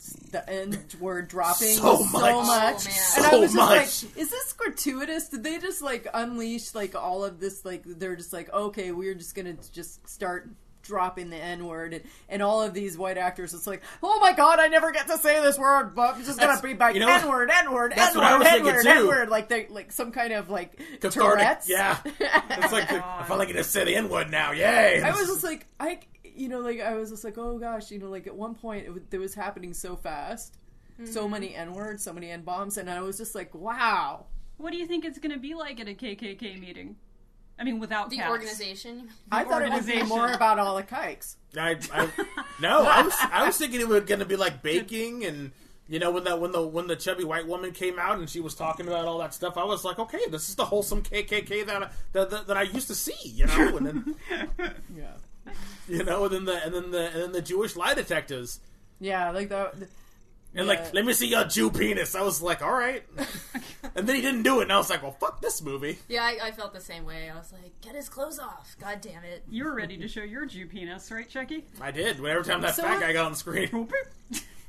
dropping so much. Oh, and I was just like, is this gratuitous? Did they just, like, unleash, like, all of this, like, they're just like, okay, we're just gonna just start dropping the N-word, and all of these white actors, it's like, oh my god, I never get to say this word, but I'm just gonna be like, N-word, that's what I was thinking too. N-word, like they like some kind of like Tourette's. Yeah, it's like I felt like you just say the N-word now. Yay! I was just like, I was just like, oh gosh, like at one point it was happening so fast, so many N-words, so many N-bombs, and I was just like, wow. What do you think it's going to be like at a KKK meeting? I mean, without the cats. Organization. I thought it would be more about all the kikes. I was thinking it was going to be like baking, and you know, when the chubby white woman came out and she was talking about all that stuff, I was like, okay, this is the wholesome KKK that I used to see, you know, and then yeah, you know, and then the Jewish lie detectives, yeah, like that. And like, let me see your Jew penis. I was like, all right. And then he didn't do it, and I was like, well, fuck this movie. Yeah, I felt the same way. I was like, get his clothes off. God damn it. You were ready to show your Jew penis, right, Shecky? I did. Every time that fat guy got on the screen.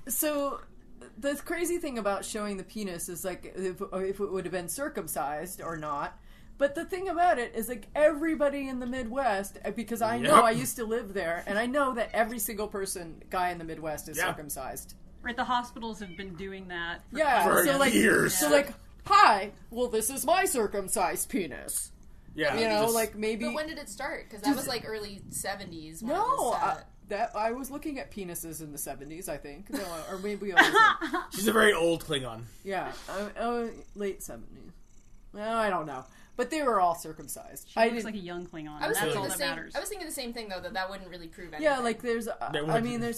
So, the crazy thing about showing the penis is like, if it would have been circumcised or not. But the thing about it is, like, everybody in the Midwest, because I know I used to live there, and I know that every single guy in the Midwest is circumcised. Right, the hospitals have been doing that for years. So, like, hi, well, this is my circumcised penis. Yeah. You know, like, maybe... But when did it start? Because that was, like, early 70s. When I was looking at penises in the 70s, I think. No, or maybe She's a very old Klingon. Yeah. Late 70s. Well, I don't know. But they were all circumcised. She looks like a young Klingon. That's all that matters. I was thinking the same thing, though, that wouldn't really prove anything. Yeah, like, there's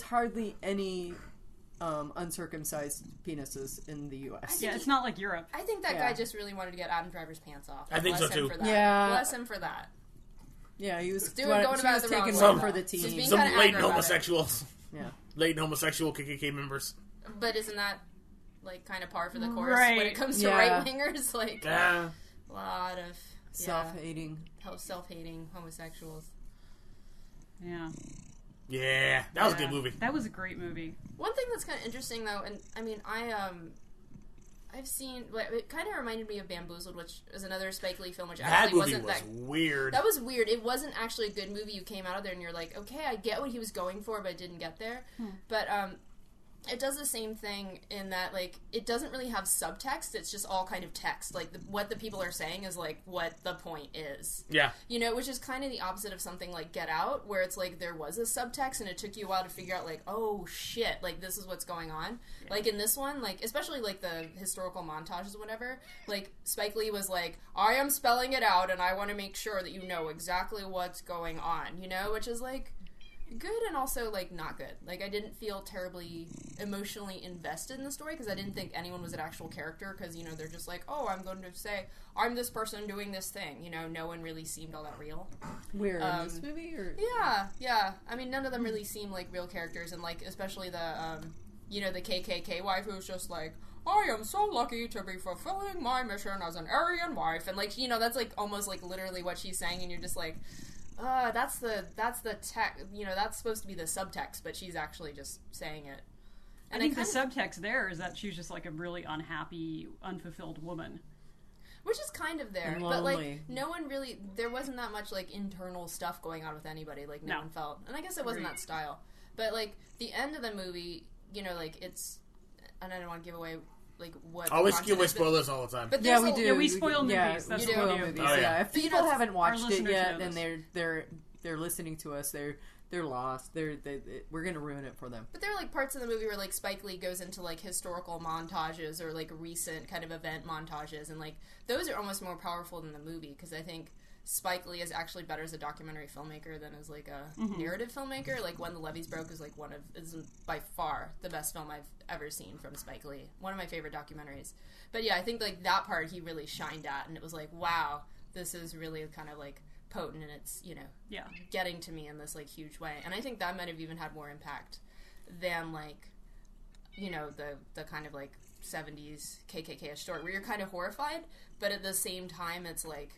hardly any... uncircumcised penises in the U.S. Yeah, it's not like Europe. I think that guy just really wanted to get Adam Driver's pants off. I think so too. Yeah, bless him for that. Yeah, he was going about the wrong one for the team. Some latent homosexuals. Yeah, latent homosexual KKK members. But isn't that like kind of par for the course when it comes to right wingers? Like a lot of self-hating homosexuals. Yeah. Yeah, that was a good movie. That was a great movie. One thing that's kind of interesting, though, and I mean, I've seen. It kind of reminded me of Bamboozled, which is another Spike Lee film, which actually wasn't that weird. That was weird. It wasn't actually a good movie. You came out of there and you're like, okay, I get what he was going for, but it didn't get there. But it does the same thing in that, like, it doesn't really have subtext. It's just all kind of text. Like, what the people are saying is, like, what the point is. Yeah. You know, which is kind of the opposite of something like Get Out, where it's, like, there was a subtext, and it took you a while to figure out, like, oh, shit, like, this is what's going on. Yeah. Like, in this one, like, especially, like, the historical montages or whatever, like, Spike Lee was like, I am spelling it out, and I want to make sure that you know exactly what's going on, you know? Which is, like... good and also, like, not good. Like, I didn't feel terribly emotionally invested in the story because I didn't think anyone was an actual character because, you know, they're just like, oh, I'm going to say, I'm this person doing this thing. You know, no one really seemed all that real. Where, in this movie? Or? Yeah. I mean, none of them really seem like real characters, and, like, especially the, you know, the KKK wife who's just like, I am so lucky to be fulfilling my mission as an Aryan wife. And, like, you know, that's, like, almost, like, literally what she's saying, and you're just like... that's the text, you know, that's supposed to be the subtext, but she's actually just saying it. And I think the subtext there is that she's just like a really unhappy, unfulfilled woman. Which is kind of there, but like no one really, there wasn't that much like internal stuff going on with anybody, like no one felt, and I guess it wasn't that style. But like the end of the movie, you know, like it's, and I don't want to give away like what. Always give away spoilers all the time. But yeah, we do. Yeah, we spoil movies. That's what we do. Movies. Oh, yeah. If people haven't watched it yet, and they're listening to us, they're lost. We're gonna ruin it for them. But there are like parts of the movie where like Spike Lee goes into like historical montages or like recent kind of event montages, and like those are almost more powerful than the movie because I think Spike Lee is actually better as a documentary filmmaker than as like a narrative filmmaker. Like When the Levees Broke is like is by far the best film I've ever seen from Spike Lee. One of my favorite documentaries. But yeah, I think like that part he really shined at, and it was like, wow, this is really kind of like potent, and it's, you know, getting to me in this like huge way. And I think that might have even had more impact than like, you know, the kind of like 70s KKK-ish story where you're kind of horrified, but at the same time it's like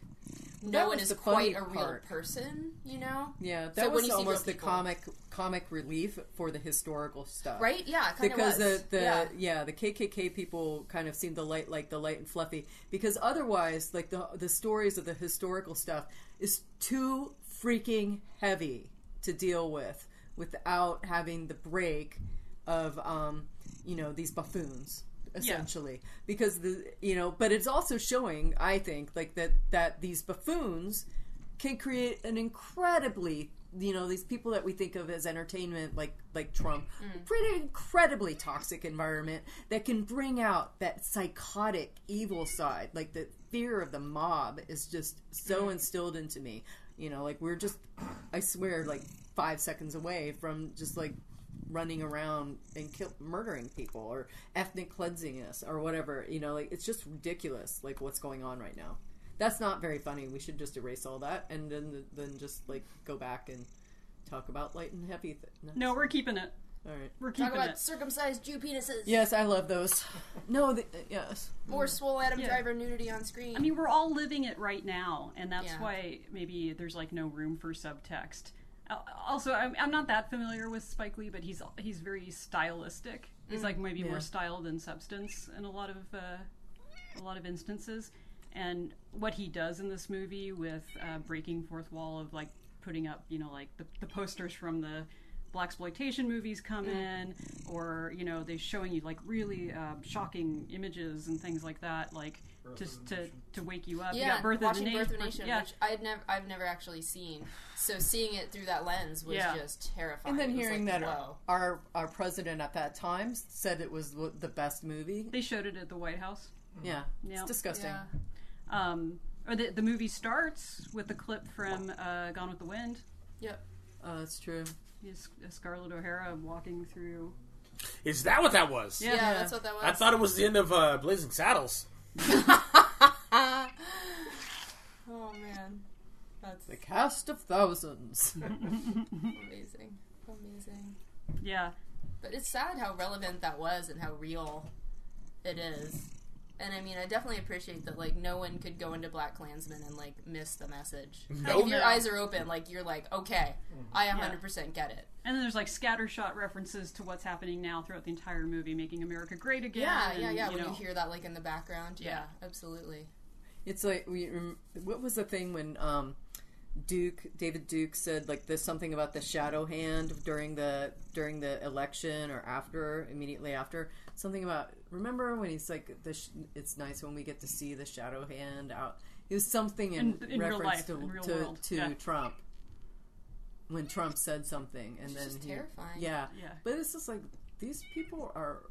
no one is quite a real person, you know? Yeah, that was almost the comic relief for the historical stuff. Right? Yeah, kind of was. Because the KKK people kind of seemed the light and fluffy, because otherwise like the stories of the historical stuff is too freaking heavy. to deal with without having the break of these buffoons essentially, because but it's also showing, I think, like that these buffoons can create an incredibly, these people that we think of as entertainment, like Trump, pretty incredibly toxic environment that can bring out that psychotic evil side. Like the fear of the mob is just so instilled into me. We're just, I swear, 5 seconds away from just running around and murdering people or ethnic cleansing us or whatever. It's just ridiculous. What's going on right now. That's not very funny. We should just erase all that and then just go back and talk about light and heavy. No, we're keeping it. All right, we're keeping talk about it. Circumcised Jew penises. Yes, I love those. No, yes. More swole Adam Driver nudity on screen. I mean, we're all living it right now, and that's why maybe there's no room for subtext. Also, I'm not that familiar with Spike Lee, but he's very stylistic. He's maybe more style than substance in a lot of instances. And what he does in this movie with breaking fourth wall of putting up the posters from the blaxploitation movies come in, or they showing you really shocking images and things like that, just to wake you up. Yeah, you got Birth of the Nation, which I've never actually seen. So seeing it through that lens was just terrifying. And then hearing that our president at that time said it was the best movie. They showed it at the White House. Yeah, it's disgusting. Yeah. Or the movie starts with a clip from Gone with the Wind. Yep. That's true. Scarlett O'Hara walking through. Is that what that was? Yeah, that's what that was. I thought it was the end of Blazing Saddles. Oh man, that's the cast of thousands. Amazing. Yeah, but it's sad how relevant that was and how real it is. And I mean, I definitely appreciate that, no one could go into BlacKkKlansman and, miss the message. Nope. If your eyes are open, you're okay, I 100% get it. And then there's, scattershot references to what's happening now throughout the entire movie, making America great again. Yeah, when you hear that, in the background. Yeah, absolutely. It's what was the thing when, David Duke said, there's something about the shadow hand during the election or immediately after. Something about, remember when he's it's nice when we get to see the shadow hand out. It was something in reference to Trump. When Trump said something, and it's just terrifying. Yeah. But it's just these people are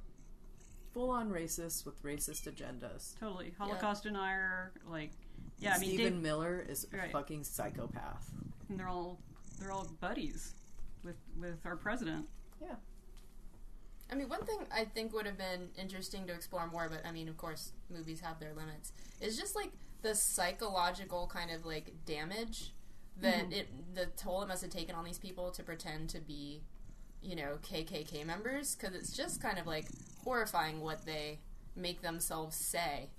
full-on racist with racist agendas. Totally. Holocaust denier, Stephen Miller is a fucking psychopath. And they're all buddies with our president. Yeah. I mean, one thing I think would have been interesting to explore more, but I mean, of course, movies have their limits, is just the psychological kind of damage that the toll it must have taken on these people to pretend to be, KKK members, because it's just kind of horrifying what they make themselves say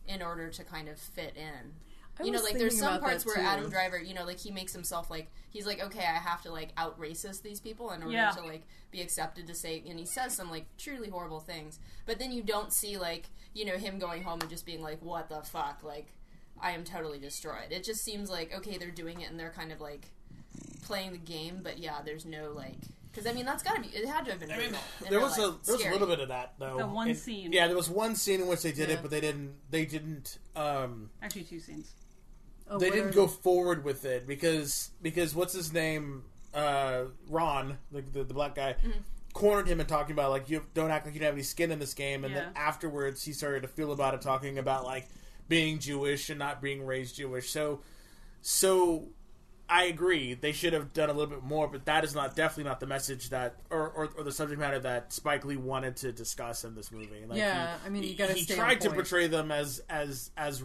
in order to kind of fit in. There's some parts where Adam Driver, he makes himself he's okay, I have to out racist these people in order to be accepted to say, and he says some truly horrible things. But then you don't see him going home and just being what the fuck, I am totally destroyed. It just seems okay, they're doing it and they're kind of playing the game, but yeah, there's no because I mean that's gotta be. It had to have been brutal. There was a little bit of that though. The one scene. Yeah, there was one scene in which they did it, but they didn't. Actually, two scenes. Oh, they didn't go forward with it because what's his name, Ron, the black guy, cornered him and talking about you don't act like you don't have any skin in this game, and then afterwards he started to feel about it, talking about being Jewish and not being raised Jewish. So I agree they should have done a little bit more, but that is definitely not the message that or the subject matter that Spike Lee wanted to discuss in this movie. You gotta he tried to portray them as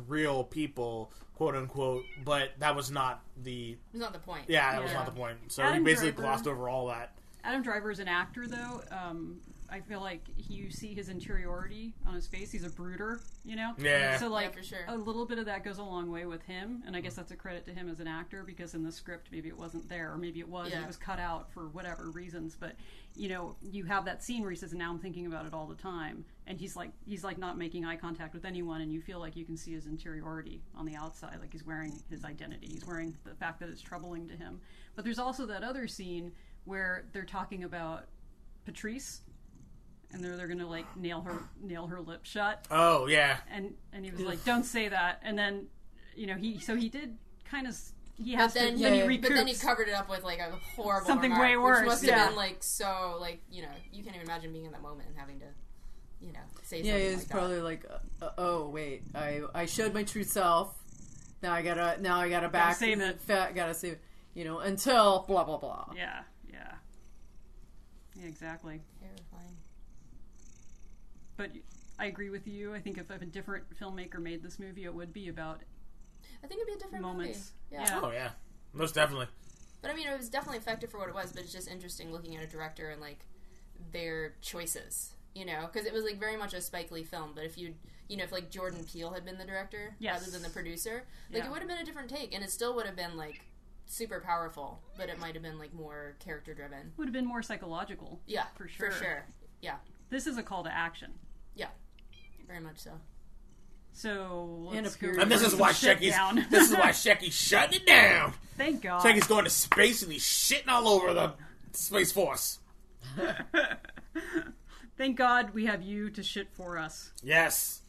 real people, quote unquote, but that was not the. It was not the point. Yeah, that was not the point. So he basically glossed over all that. Adam Driver is an actor, though. I feel like you see his interiority on his face. He's a brooder, you know? Yeah. So, like, for sure. a little bit of that goes a long way with him, and I guess that's a credit to him as an actor, because in the script, maybe it wasn't there, or maybe it was, and it was cut out for whatever reasons, but, you know, you have that scene where he says, now I'm thinking about it all the time, and he's like not making eye contact with anyone, and you feel like you can see his interiority on the outside, like he's wearing his identity, he's wearing the fact that it's troubling to him. But there's also that other scene where they're talking about Patrice, and they're gonna like nail her lip shut. Oh yeah. And he was like, "Don't say that." And then, you know, he did kind of. He has to. Then he recoups. But then he covered it up with like a horrible something remark, way worse. Which must have been like so like, you know, you can't even imagine being in that moment and having to, you know, say something. Yeah, it's like probably like, oh wait, I showed my true self. Now I gotta back save it. Gotta save it. You know, until blah blah blah. Yeah, exactly. Terrifying. But I agree with you. I think if a different filmmaker made this movie, it would be about. I think it'd be a different moments. Movie. Yeah. Oh yeah, most definitely. But I mean, it was definitely effective for what it was. But it's just interesting looking at a director and like their choices. You know, because it was like very much a Spike Lee film. But if if like Jordan Peele had been the director rather than the producer, like it would have been a different take, and it still would have been like super powerful, but it might have been like more character driven. Would have been more psychological. Yeah, for sure. Yeah. This is a call to action. Yeah, very much so. So and this is why Shecky's shutting it down. Thank God. Shecky's going to space and he's shitting all over the Space Force. Thank God we have you to shit for us. Yes.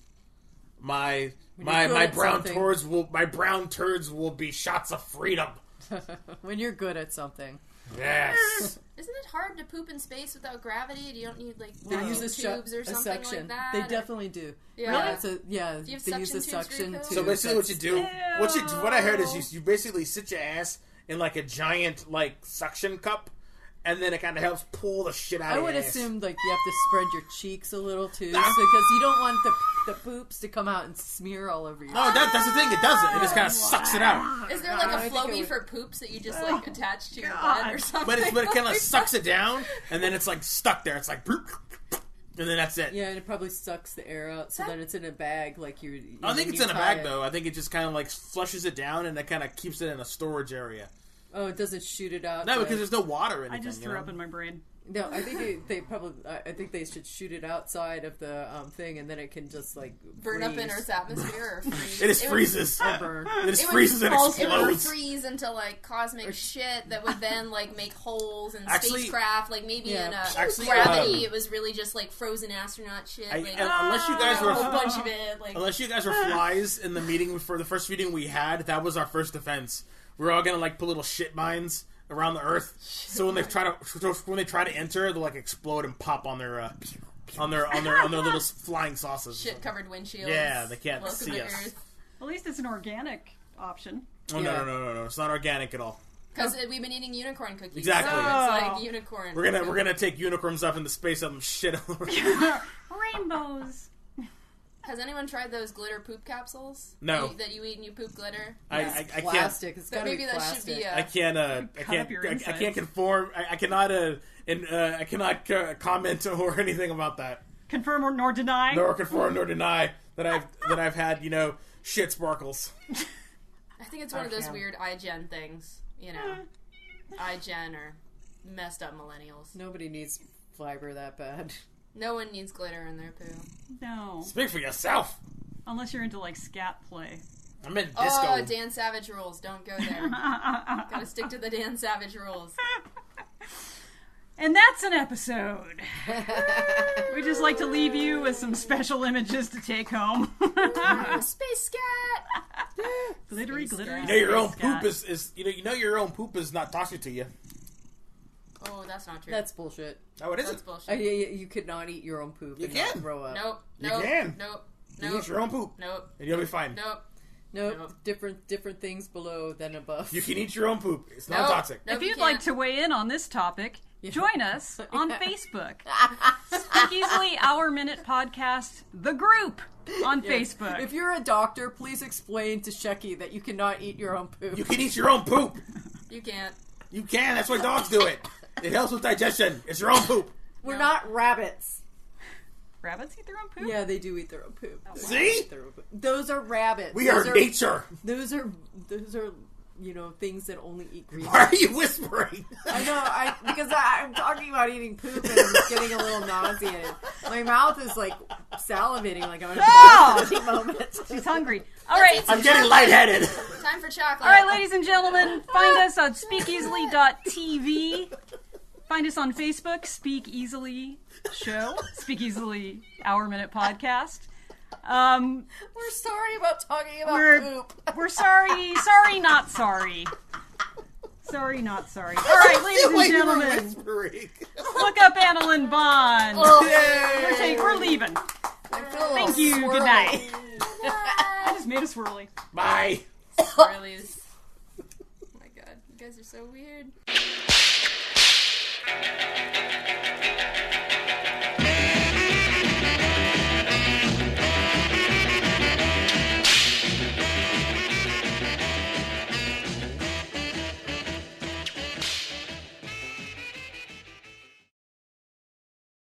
My brown turds will be shots of freedom. When you're good at something. Yes. Isn't it hard to poop in space without gravity? You don't need like they use tubes or something suction. like that. They definitely do. Yeah. Really? Do you have they use the suction tube. So basically, what you do, what I heard is you basically sit your ass in like a giant like suction cup. And then it kind of helps pull the shit out of your ass. I would assume like you have to spread your cheeks a little too, because you don't want the poops to come out and smear all over you. No, that's the thing. It doesn't. It just kind of sucks it out. Is there like a Flowbee for poops that you just like attach to your butt or something? But it kind of sucks it down, and then it's like stuck there. It's like, and then that's it. Yeah, and it probably sucks the air out, so then it's in a bag like you. I don't think it's in a bag though. I think it just kind of like flushes it down, and it kind of keeps it in a storage area. Oh, it doesn't shoot it out. No, because there's no water in it. I just threw up in my brain. No, I think I think they should shoot it outside of the thing, and then it can just like burn up in Earth's atmosphere or freeze. It just freezes. It just freezes and explodes. It would freeze into like cosmic shit that would then like make holes in spacecraft. Like maybe in gravity, it was really just like frozen astronaut shit. Unless you guys were a whole bunch of it. Like, unless you guys were flies in the meeting for the first meeting we had, that was our first defense. We're all gonna like put little shit mines around the Earth, so when they try to enter, they'll like explode and pop on their little flying saucers. Shit covered windshields. Yeah, they can't see us. Earth. At least it's an organic option. Oh no! It's not organic at all. Because we've been eating unicorn cookies. Exactly. So it's like unicorn. We're gonna take unicorns up into space, have them shit all over. Rainbows. Has anyone tried those glitter poop capsules? No. That you eat and you poop glitter? I plastic. Can't. It's gotta be plastic. That should be I can't conform. I cannot comment or anything about that. Confirm nor deny. Nor confirm nor deny that I've had shit sparkles. I think it's one of those weird iGen things. iGen or messed up millennials. Nobody needs fiber that bad. No one needs glitter in their poo. No. Speak for yourself. Unless you're into like scat play. I'm in disco. Oh, Dan Savage rules. Don't go there. Gotta stick to the Dan Savage rules. And that's an episode. We just like to leave you with some special images to take home. Space scat. Glittery. Your own poop is your own poop is not toxic to you. Oh, that's not true. That's bullshit. Oh, it isn't? That's bullshit. You could not eat your own poop and not throw up. Nope. You can. Nope. You eat your own poop. Nope. And you'll be fine. Nope. Different things below than above. You can eat your own poop. It's not toxic. If you'd like to weigh in on this topic, join us on Facebook. Speakeasily Our Minute Podcast, the group on Facebook. If you're a doctor, please explain to Shecky that you cannot eat your own poop. You can eat your own poop. You can't. You can. That's why dogs do it. It helps with digestion. It's your own poop. We're not rabbits. Rabbits eat their own poop? Yeah, they do eat their own poop. Oh, wow. See? Those are rabbits. We are nature. Those are things that only eat green. Why are you whispering? I know, because I'm talking about eating poop and I'm getting a little nauseated. My mouth is like salivating like I'm in a any moment. She's hungry. All right. I'm getting lightheaded. Time for chocolate. All right, ladies and gentlemen, find us on speakeasily.tv. Find us on Facebook, Speak Easily Show, Speak Easily Hour Minute Podcast. We're sorry about talking about poop. We're sorry. Sorry, not sorry. Sorry, not sorry. All right, ladies and gentlemen, look up Annalyn Bond. We're leaving. Thank you. Swirly. Good night. I just made a swirly. Bye. Swirlies. Oh my god, you guys are so weird.